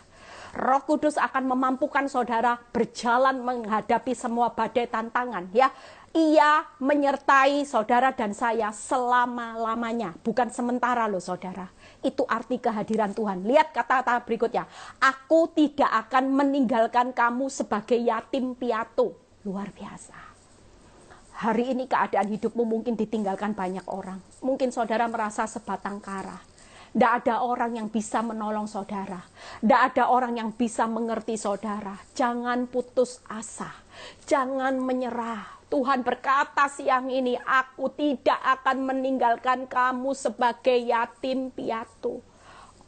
Roh Kudus akan memampukan saudara berjalan menghadapi semua badai tantangan. Ya, Ia menyertai saudara dan saya selama-lamanya. Bukan sementara loh saudara. Itu arti kehadiran Tuhan. Lihat kata-kata berikutnya. Aku tidak akan meninggalkan kamu sebagai yatim piatu. Luar biasa. Hari ini keadaan hidupmu mungkin ditinggalkan banyak orang. Mungkin saudara merasa sebatang kara. Tidak ada orang yang bisa menolong saudara. Tidak ada orang yang bisa mengerti saudara. Jangan putus asa. Jangan menyerah. Tuhan berkata siang ini, aku tidak akan meninggalkan kamu sebagai yatim piatu.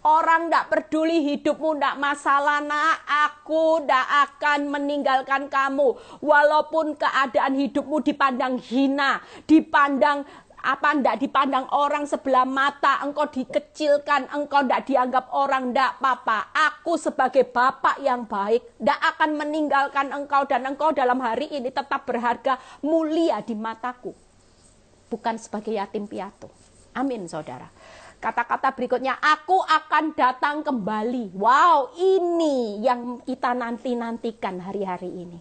Orang tidak peduli hidupmu, tidak masalah nak, aku tidak akan meninggalkan kamu. Walaupun keadaan hidupmu dipandang hina, dipandang tidak dipandang orang sebelah mata, engkau dikecilkan, engkau tidak dianggap orang, tidak apa-apa. Aku sebagai Bapak yang baik, tidak akan meninggalkan engkau, dan engkau dalam hari ini tetap berharga, mulia di mataku. Bukan sebagai yatim piatu. Amin, saudara. Kata-kata berikutnya, aku akan datang kembali. Wow, ini yang kita nanti-nantikan hari-hari ini.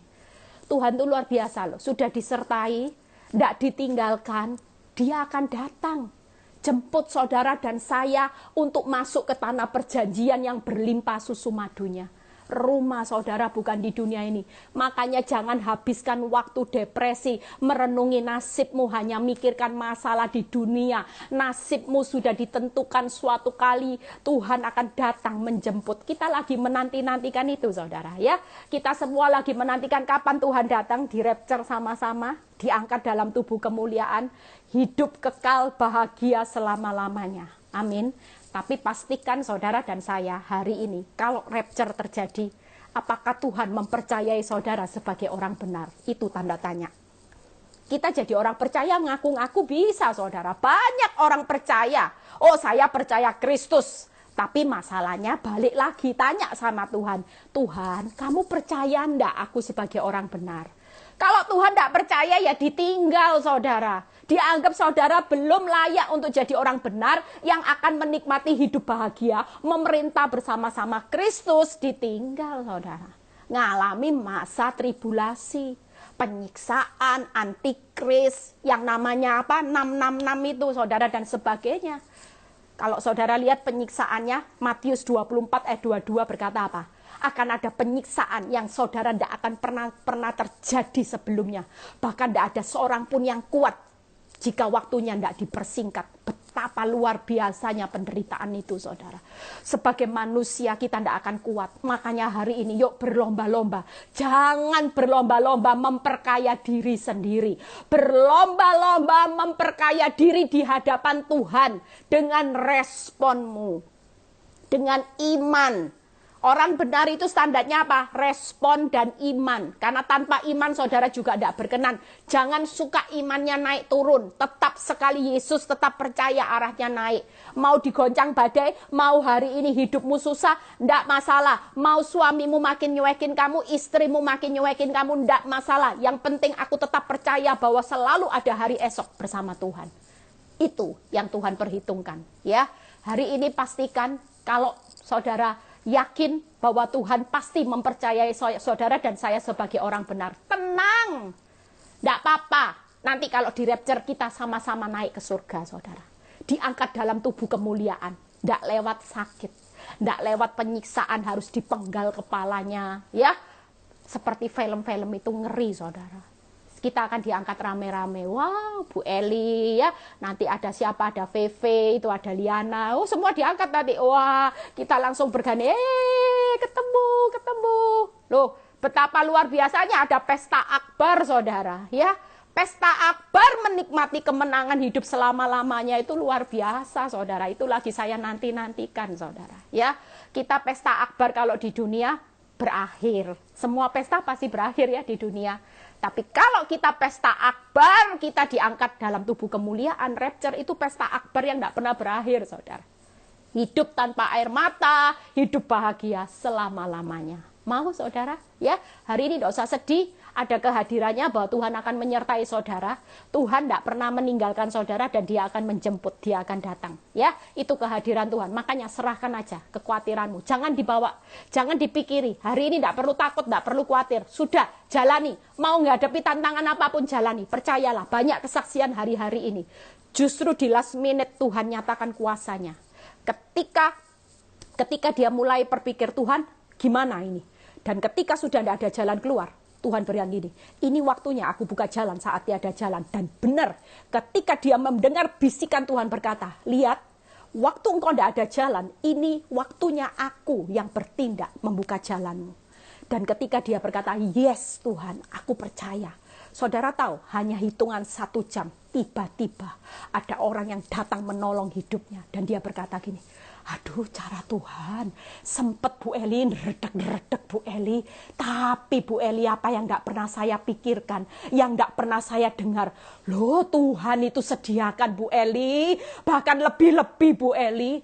Tuhan itu luar biasa loh, sudah disertai, tidak ditinggalkan. Dia akan datang, jemput saudara dan saya untuk masuk ke tanah perjanjian yang berlimpah susu madunya. Rumah saudara bukan di dunia ini. Makanya jangan habiskan waktu depresi, merenungi nasibmu, hanya mikirkan masalah di dunia. Nasibmu sudah ditentukan, suatu kali Tuhan akan datang menjemput. Kita lagi menanti-nantikan itu saudara ya. Kita semua lagi menantikan kapan Tuhan datang, di rapture sama-sama, diangkat dalam tubuh kemuliaan, hidup kekal bahagia selama-lamanya. Amin. Tapi pastikan saudara dan saya hari ini, kalau rapture terjadi, apakah Tuhan mempercayai saudara sebagai orang benar? Itu tanda tanya. Kita jadi orang percaya, ngaku-ngaku bisa saudara. Banyak orang percaya, oh saya percaya Kristus. Tapi masalahnya balik lagi, tanya sama Tuhan. Tuhan, kamu percaya enggak aku sebagai orang benar? Kalau Tuhan enggak percaya ya ditinggal saudara. Dianggap saudara belum layak untuk jadi orang benar yang akan menikmati hidup bahagia, memerintah bersama-sama Kristus, ditinggal saudara. Ngalami masa tribulasi, penyiksaan, antikris, yang namanya apa, 666 itu saudara dan sebagainya. Kalau saudara lihat penyiksaannya, Matius 24 ayat 22 berkata apa? Akan ada penyiksaan yang saudara tidak akan pernah terjadi sebelumnya. Bahkan tidak ada seorang pun yang kuat jika waktunya tidak dipersingkat. Betapa luar biasanya penderitaan itu saudara. Sebagai manusia kita tidak akan kuat. Makanya hari ini yuk berlomba-lomba. Jangan berlomba-lomba memperkaya diri sendiri. Berlomba-lomba memperkaya diri di hadapan Tuhan. Dengan responmu. Dengan iman. Orang benar itu standarnya apa? Respon dan iman. Karena tanpa iman saudara juga tidak berkenan. Jangan suka imannya naik turun. Tetap sekali Yesus, tetap percaya arahnya naik. Mau digoncang badai, mau hari ini hidupmu susah, tidak masalah. Mau suamimu makin nyuekin kamu, istrimu makin nyuekin kamu, tidak masalah. Yang penting aku tetap percaya bahwa selalu ada hari esok bersama Tuhan. Itu yang Tuhan perhitungkan. Ya, hari ini pastikan kalau saudara yakin bahwa Tuhan pasti mempercayai saudara dan saya sebagai orang benar. Tenang. Tidak apa-apa. Nanti kalau di rapture kita sama-sama naik ke surga saudara. Diangkat dalam tubuh kemuliaan. Tidak lewat sakit. Tidak lewat penyiksaan harus dipenggal kepalanya. Ya, seperti film-film itu ngeri saudara. Kita akan diangkat rame-rame. Wow, Bu Eli ya. Nanti ada siapa? Ada VV, itu ada Liana. Oh, semua diangkat nanti. Wah, kita langsung bergane. Ketemu. Loh, betapa luar biasanya ada pesta akbar saudara, ya. Pesta akbar menikmati kemenangan hidup selama-lamanya itu luar biasa saudara. Itu lagi saya nanti-nantikan saudara, ya. Kita pesta akbar kalau di dunia berakhir. Semua pesta pasti berakhir ya di dunia. Tapi kalau kita pesta akbar, kita diangkat dalam tubuh kemuliaan, rapture itu pesta akbar yang tidak pernah berakhir, saudara. Hidup tanpa air mata, hidup bahagia selama-lamanya. Mau saudara? Ya, hari ini tidak usah sedih, ada kehadirannya bahwa Tuhan akan menyertai saudara. Tuhan tidak pernah meninggalkan saudara dan dia akan menjemput, dia akan datang. Ya, itu kehadiran Tuhan. Makanya serahkan aja kekhawatiranmu. Jangan dibawa, jangan dipikiri. Hari ini tidak perlu takut, tidak perlu khawatir. Sudah, jalani. Mau menghadapi tantangan apapun jalani. Percayalah, banyak kesaksian hari-hari ini. Justru di last minute Tuhan nyatakan kuasanya. Ketika dia mulai berpikir Tuhan, gimana ini? Dan ketika sudah tidak ada jalan keluar, Tuhan berikan gini, ini waktunya aku buka jalan saat tiada jalan. Dan benar, ketika dia mendengar bisikan Tuhan berkata, lihat, waktu engkau tidak ada jalan, ini waktunya aku yang bertindak membuka jalanmu. Dan ketika dia berkata, yes Tuhan, aku percaya. Saudara tahu, hanya hitungan 1 jam, tiba-tiba ada orang yang datang menolong hidupnya. Dan dia berkata gini, aduh cara Tuhan, sempet Bu Eli, redek-redek Bu Eli. Tapi Bu Eli apa yang gak pernah saya pikirkan, yang gak pernah saya dengar. Loh Tuhan itu sediakan Bu Eli, bahkan lebih-lebih Bu Eli.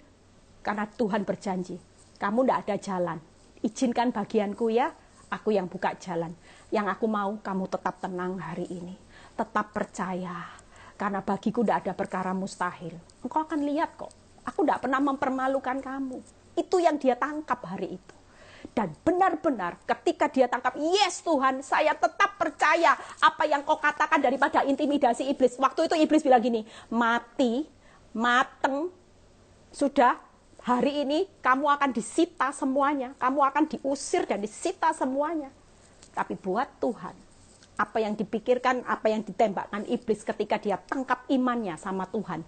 Karena Tuhan berjanji, kamu gak ada jalan. Izinkan bagianku ya, aku yang buka jalan. Yang aku mau kamu tetap tenang hari ini. Tetap percaya. Karena bagiku tidak ada perkara mustahil. Engkau akan lihat kok. Aku tidak pernah mempermalukan kamu. Itu yang dia tangkap hari itu. Dan benar-benar ketika dia tangkap, yes Tuhan, saya tetap percaya apa yang kau katakan daripada intimidasi iblis. Waktu itu iblis bilang gini, mati, mateng, sudah hari ini kamu akan disita semuanya. Kamu akan diusir dan disita semuanya. Tapi buat Tuhan, apa yang dipikirkan, apa yang ditembakkan iblis ketika dia tangkap imannya sama Tuhan,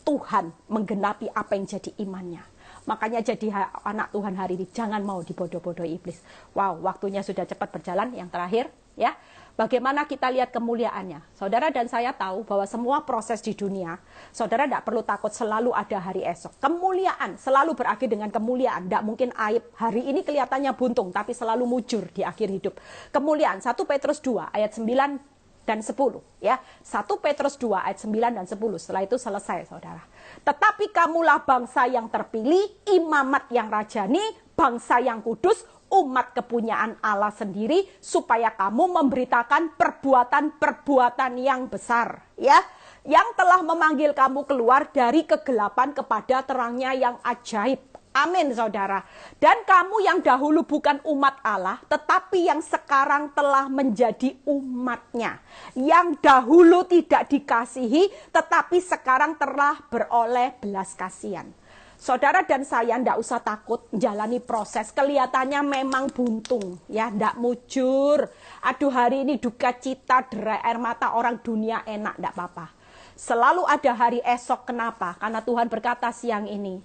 Tuhan menggenapi apa yang jadi imannya. Makanya jadi anak Tuhan hari ini, jangan mau dibodoh-bodohi iblis. Wow, waktunya sudah cepat berjalan. Yang terakhir, ya, bagaimana kita lihat kemuliaannya. Saudara dan saya tahu bahwa semua proses di dunia, saudara tidak perlu takut selalu ada hari esok. Kemuliaan selalu berakhir dengan kemuliaan. Tidak mungkin aib. Hari ini kelihatannya buntung, tapi selalu mujur di akhir hidup. Kemuliaan, 1 Petrus 2 ayat 9 dan 10, ya. 1 Petrus 2 ayat 9 dan 10. Setelah itu selesai, saudara. Tetapi kamulah bangsa yang terpilih, imamat yang rajani, bangsa yang kudus, umat kepunyaan Allah sendiri, supaya kamu memberitakan perbuatan-perbuatan yang besar, ya, yang telah memanggil kamu keluar dari kegelapan kepada terangnya yang ajaib. Amin, saudara. Dan kamu yang dahulu bukan umat Allah, tetapi yang sekarang telah menjadi umatnya. Yang dahulu tidak dikasihi, tetapi sekarang telah beroleh belas kasihan. Saudara dan saya tidak usah takut menjalani proses. Kelihatannya memang buntung, ya, tidak mujur. Aduh, hari ini duka cita, derai air mata orang dunia enak, tidak apa-apa. Selalu ada hari esok. Kenapa? Karena Tuhan berkata siang ini,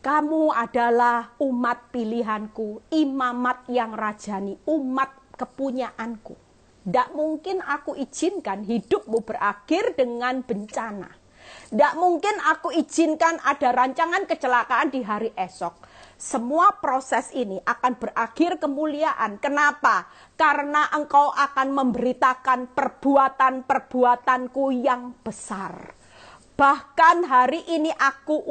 kamu adalah umat pilihanku, imamat yang rajani, umat kepunyaanku. Tidak mungkin aku izinkan hidupmu berakhir dengan bencana. Tidak mungkin aku izinkan ada rancangan kecelakaan di hari esok. Semua proses ini akan berakhir kemuliaan. Kenapa? Karena engkau akan memberitakan perbuatan-perbuatanku yang besar. Bahkan hari ini aku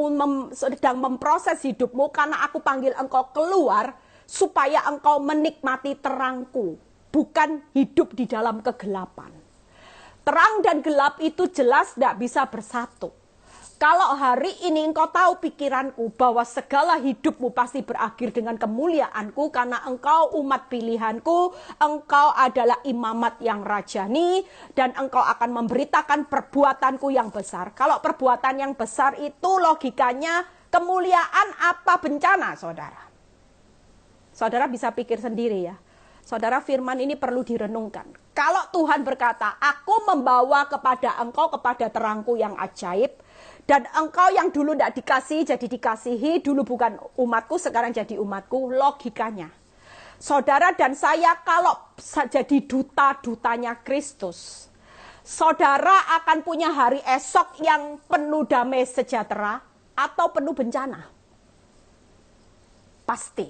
sedang memproses hidupmu karena aku panggil engkau keluar supaya engkau menikmati terangku, bukan hidup di dalam kegelapan. Terang dan gelap itu jelas tidak bisa bersatu. Kalau hari ini engkau tahu pikiranku bahwa segala hidupmu pasti berakhir dengan kemuliaanku karena engkau umat pilihanku, engkau adalah imamat yang rajani, dan engkau akan memberitakan perbuatanku yang besar. Kalau perbuatan yang besar itu logikanya kemuliaan apa bencana, saudara? Saudara bisa pikir sendiri ya. Saudara, firman ini perlu direnungkan. Kalau Tuhan berkata, aku membawa kepada engkau kepada terangku yang ajaib, dan engkau yang dulu tidak dikasihi jadi dikasihi, dulu bukan umatku sekarang jadi umatku, logikanya. Saudara dan saya kalau jadi duta-dutanya Kristus, saudara akan punya hari esok yang penuh damai sejahtera atau penuh bencana. Pasti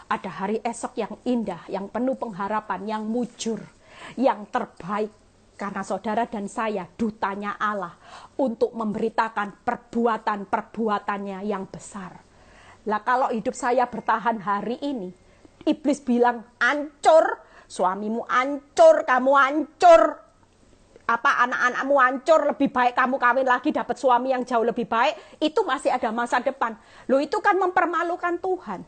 ada hari esok yang indah, yang penuh pengharapan, yang mujur, yang terbaik. Karena saudara dan saya dutanya Allah untuk memberitakan perbuatan-perbuatannya yang besar. Lah kalau hidup saya bertahan hari ini, iblis bilang hancur, suamimu hancur, kamu hancur, anak-anakmu hancur, lebih baik kamu kawin lagi dapat suami yang jauh lebih baik, itu masih ada masa depan. Loh itu kan mempermalukan Tuhan.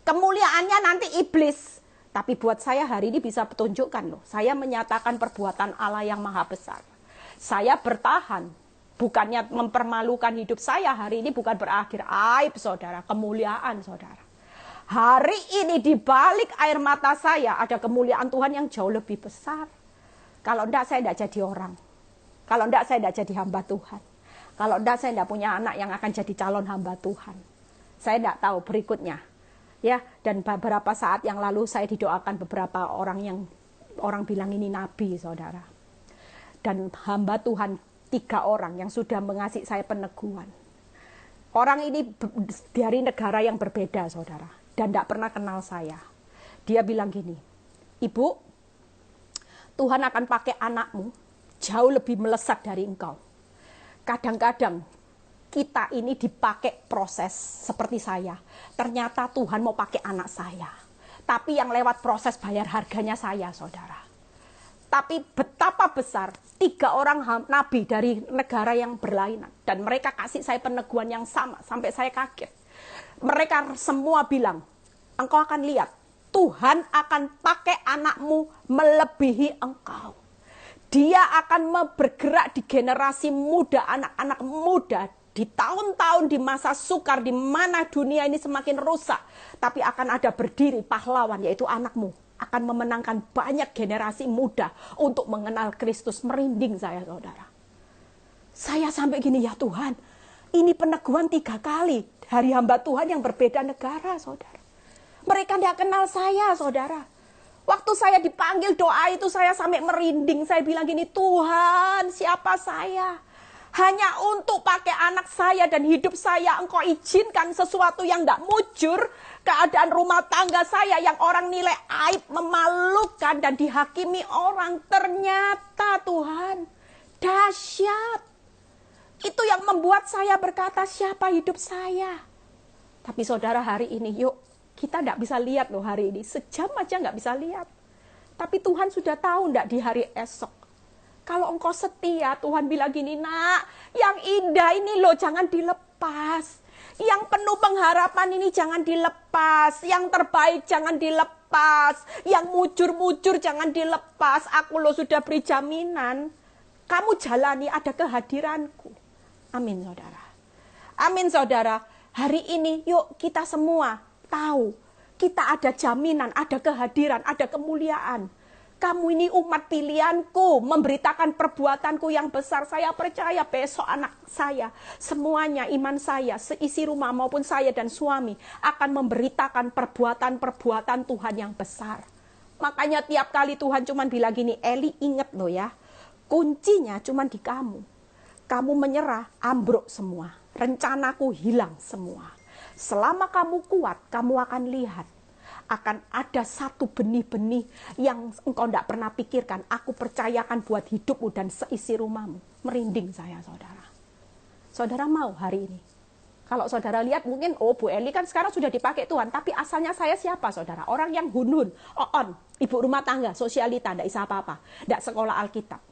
Kemuliaannya nanti iblis. Tapi buat saya hari ini bisa tunjukkan loh. Saya menyatakan perbuatan Allah yang maha besar. Saya bertahan. Bukannya mempermalukan hidup saya. Hari ini bukan berakhir aib, saudara. Kemuliaan, saudara. Hari ini di balik air mata saya ada kemuliaan Tuhan yang jauh lebih besar. Kalau enggak saya enggak jadi orang. Kalau enggak saya enggak jadi hamba Tuhan. Kalau enggak saya enggak punya anak yang akan jadi calon hamba Tuhan. Saya enggak tahu berikutnya. Ya, dan beberapa saat yang lalu saya didoakan beberapa orang yang orang bilang ini nabi, saudara. dan hamba Tuhan 3 orang yang sudah mengasih saya peneguhan. Orang ini dari negara yang berbeda, saudara, dan tidak pernah kenal saya. Dia bilang gini, Ibu, Tuhan akan pakai anakmu jauh lebih melesat dari engkau. Kadang-kadang kita ini dipakai proses seperti saya. Ternyata Tuhan mau pakai anak saya. Tapi yang lewat proses bayar harganya saya, saudara. Tapi betapa besar 3 orang nabi dari negara yang berlainan. Dan mereka kasih saya peneguhan yang sama sampai saya kaget. Mereka semua bilang, engkau akan lihat, Tuhan akan pakai anakmu melebihi engkau. Dia akan bergerak di generasi muda, anak-anak muda. Di tahun-tahun di masa sukar, di mana dunia ini semakin rusak. Tapi akan ada berdiri pahlawan, yaitu anakmu. Akan memenangkan banyak generasi muda untuk mengenal Kristus. Merinding saya, saudara. Saya sampai gini, ya Tuhan, ini peneguhan 3 kali dari hamba Tuhan yang berbeda negara, saudara. Mereka tidak kenal saya, saudara. Waktu saya dipanggil doa itu, saya sampai merinding. Saya bilang gini, Tuhan, siapa saya? Hanya untuk pakai anak saya dan hidup saya, engkau izinkan sesuatu yang tidak mujur. Keadaan rumah tangga saya yang orang nilai aib, memalukan dan dihakimi orang. Ternyata Tuhan, dahsyat. Itu yang membuat saya berkata, siapa hidup saya? Tapi saudara, hari ini yuk, kita tidak bisa lihat loh hari ini. Sejam aja nggak bisa lihat. Tapi Tuhan sudah tahu enggak di hari esok. Kalau engkau setia, Tuhan bilang gini, nak, yang indah ini loh jangan dilepas. Yang penuh pengharapan ini jangan dilepas. Yang terbaik jangan dilepas. Yang mujur-mujur jangan dilepas. Aku loh sudah beri jaminan. Kamu jalani, ada kehadiranku. Amin, saudara. Amin, saudara. Hari ini yuk kita semua tahu. Kita ada jaminan, ada kehadiran, ada kemuliaan. Kamu ini umat pilihanku, memberitakan perbuatanku yang besar. Saya percaya besok anak saya, semuanya iman saya, seisi rumah maupun saya dan suami akan memberitakan perbuatan-perbuatan Tuhan yang besar. Makanya tiap kali Tuhan cuma bilang gini, Eli ingat loh ya, kuncinya cuma di kamu. Kamu menyerah, ambruk semua. Rencanaku hilang semua. Selama kamu kuat, kamu akan lihat. Akan ada satu benih-benih yang engkau tidak pernah pikirkan. Aku percayakan buat hidupmu dan seisi rumahmu. Merinding saya, saudara. Saudara mau hari ini? Kalau saudara lihat mungkin, oh Bu Eli kan sekarang sudah dipakai Tuhan. Tapi asalnya saya siapa, saudara? Orang yang hunhun, ibu rumah tangga, sosialita, tidak bisa apa-apa. Tidak sekolah Alkitab.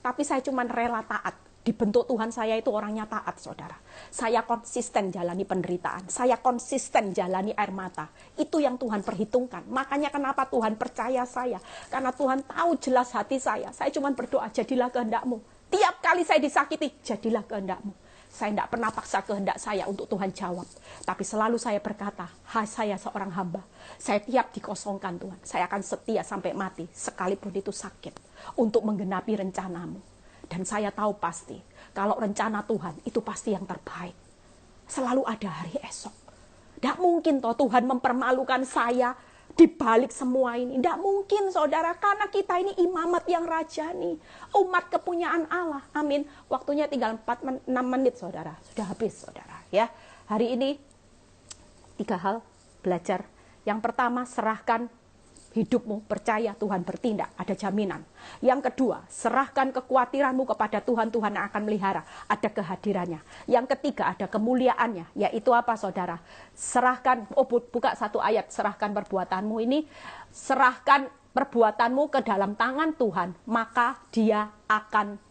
Tapi saya cuma rela taat. Dibentuk Tuhan saya itu orangnya taat, saudara. Saya konsisten jalani penderitaan. Saya konsisten jalani air mata. Itu yang Tuhan perhitungkan. Makanya kenapa Tuhan percaya saya. Karena Tuhan tahu jelas hati saya. Saya cuma berdoa, jadilah kehendak-Mu. Tiap kali saya disakiti, jadilah kehendak-Mu. Saya tidak pernah paksa kehendak saya untuk Tuhan jawab. Tapi selalu saya berkata, saya seorang hamba. Saya tiap dikosongkan Tuhan. Saya akan setia sampai mati. Sekalipun itu sakit. Untuk menggenapi rencana-Mu. Dan saya tahu pasti, kalau rencana Tuhan itu pasti yang terbaik. Selalu ada hari esok. Tidak mungkin toh Tuhan mempermalukan saya di balik semua ini. Tidak mungkin, saudara, karena kita ini imamat yang rajani. Umat kepunyaan Allah. Amin. Waktunya tinggal 6 menit, saudara. Sudah habis, saudara. Ya, hari ini 3 hal belajar. Yang pertama, serahkan hidupmu, percaya Tuhan bertindak, ada jaminan. Yang kedua, serahkan kekhawatiranmu kepada Tuhan, Tuhan yang akan melihara, ada kehadirannya. Yang ketiga, ada kemuliaannya, yaitu apa, saudara? Serahkan, buka 1 ayat, serahkan perbuatanmu ini, serahkan perbuatanmu ke dalam tangan Tuhan, maka Dia akan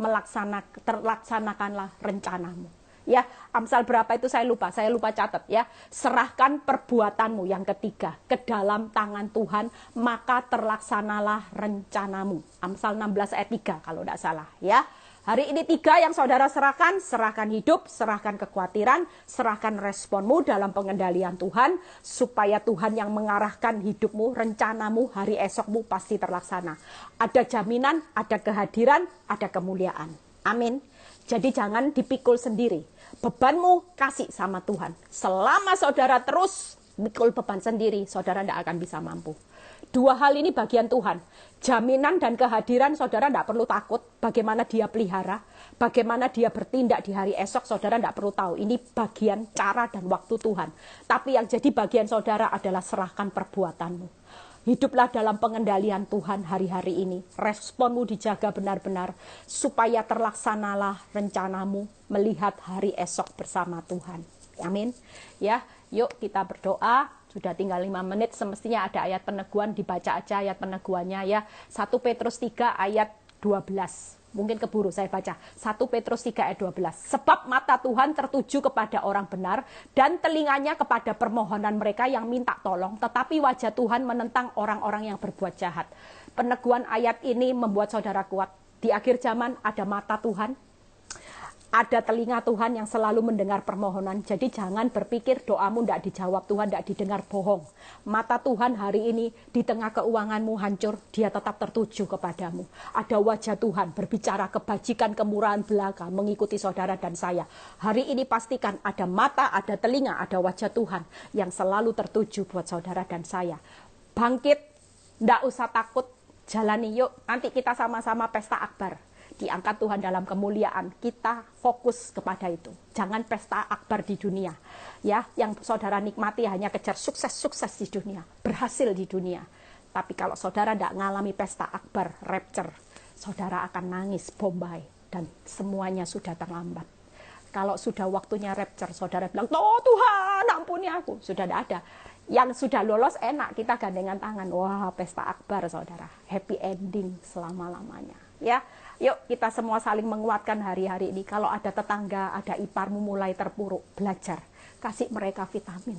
terlaksanakanlah rencanamu. Ya, Amsal berapa itu saya lupa catat ya. Serahkan perbuatanmu yang ketiga ke dalam tangan Tuhan, maka terlaksanalah rencanamu. Amsal 16 ayat 3 kalau tidak salah ya. Hari ini 3 yang saudara serahkan, serahkan hidup, serahkan kekhawatiran, serahkan responmu dalam pengendalian Tuhan, supaya Tuhan yang mengarahkan hidupmu, rencanamu, hari esokmu pasti terlaksana. Ada jaminan, ada kehadiran, ada kemuliaan. Amin. Jadi jangan dipikul sendiri. Bebanmu kasih sama Tuhan. Selama saudara terus mikul beban sendiri, saudara tidak akan bisa mampu. Dua hal ini bagian Tuhan. Jaminan dan kehadiran saudara tidak perlu takut. Bagaimana dia pelihara, bagaimana dia bertindak di hari esok, saudara tidak perlu tahu. Ini bagian cara dan waktu Tuhan. Tapi yang jadi bagian saudara adalah serahkan perbuatanmu. Hiduplah dalam pengendalian Tuhan hari-hari ini. Responmu dijaga benar-benar supaya terlaksanalah rencanamu melihat hari esok bersama Tuhan. Amin. Ya, yuk kita berdoa. Sudah tinggal 5 menit, semestinya ada ayat peneguhan, dibaca aja ayat peneguhannya ya. 1 Petrus 3 ayat 12. Mungkin keburu saya baca. 1 Petrus 3 ayat 12. Sebab mata Tuhan tertuju kepada orang benar dan telinganya kepada permohonan mereka yang minta tolong. Tetapi wajah Tuhan menentang orang-orang yang berbuat jahat. Peneguhan ayat ini membuat saudara kuat. Di akhir zaman ada mata Tuhan. Ada telinga Tuhan yang selalu mendengar permohonan. Jadi jangan berpikir doamu tidak dijawab Tuhan, tidak didengar, bohong. Mata Tuhan hari ini di tengah keuanganmu hancur, dia tetap tertuju kepadamu. Ada wajah Tuhan berbicara kebajikan, kemurahan belaka mengikuti saudara dan saya. Hari ini pastikan ada mata, ada telinga, ada wajah Tuhan yang selalu tertuju buat saudara dan saya. Bangkit, tidak usah takut, jalani yuk. Nanti kita sama-sama pesta akbar. Diangkat Tuhan dalam kemuliaan, kita fokus kepada itu. Jangan pesta akbar di dunia. Ya, yang saudara nikmati hanya kejar sukses-sukses di dunia, berhasil di dunia. Tapi kalau saudara tidak mengalami pesta akbar, rapture, saudara akan nangis, bombay, dan semuanya sudah terlambat. Kalau sudah waktunya rapture, saudara bilang, "Oh Tuhan, ampuni aku." Sudah tidak ada. Yang sudah lolos enak, kita gandengan tangan. Wah, pesta akbar saudara. Happy ending selama-lamanya. Ya, yuk kita semua saling menguatkan hari-hari ini. Kalau ada tetangga, ada iparmu mulai terpuruk, belajar. Kasih mereka vitamin.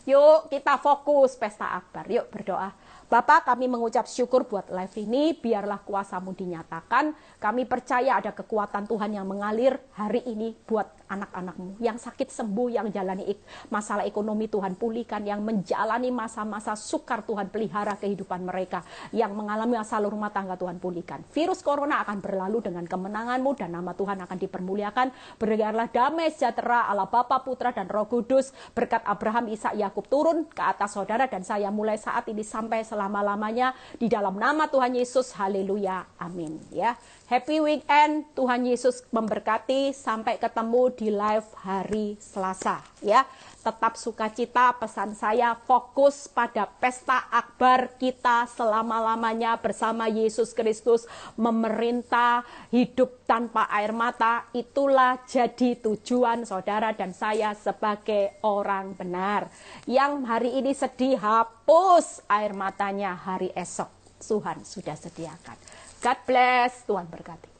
Yuk kita fokus pesta akbar. Yuk berdoa. Bapak, kami mengucap syukur buat live ini, biarlah kuasa-Mu dinyatakan. Kami percaya ada kekuatan Tuhan yang mengalir hari ini buat anak-anak-Mu. Yang sakit sembuh, yang jalani masalah ekonomi Tuhan pulihkan, yang menjalani masa-masa sukar Tuhan pelihara kehidupan mereka, yang mengalami masalah rumah tangga Tuhan pulihkan. Virus corona akan berlalu dengan kemenangan-Mu dan nama Tuhan akan dipermuliakan. Berikanlah damai sejahtera Allah Bapa, Putra, dan Roh Kudus. Berkat Abraham, Ishak, Yakub turun ke atas saudara dan saya mulai saat ini sampai selama-lamanya di dalam nama Tuhan Yesus. Haleluya. Amin. Ya. Happy weekend. Tuhan Yesus memberkati. Sampai ketemu di live hari Selasa. Ya. Tetap sukacita, pesan saya fokus pada pesta akbar kita selama-lamanya bersama Yesus Kristus memerintah hidup tanpa air mata. Itulah jadi tujuan saudara dan saya sebagai orang benar. Yang hari ini sedih, hapus air matanya hari esok. Tuhan sudah sediakan. God bless, Tuhan berkati.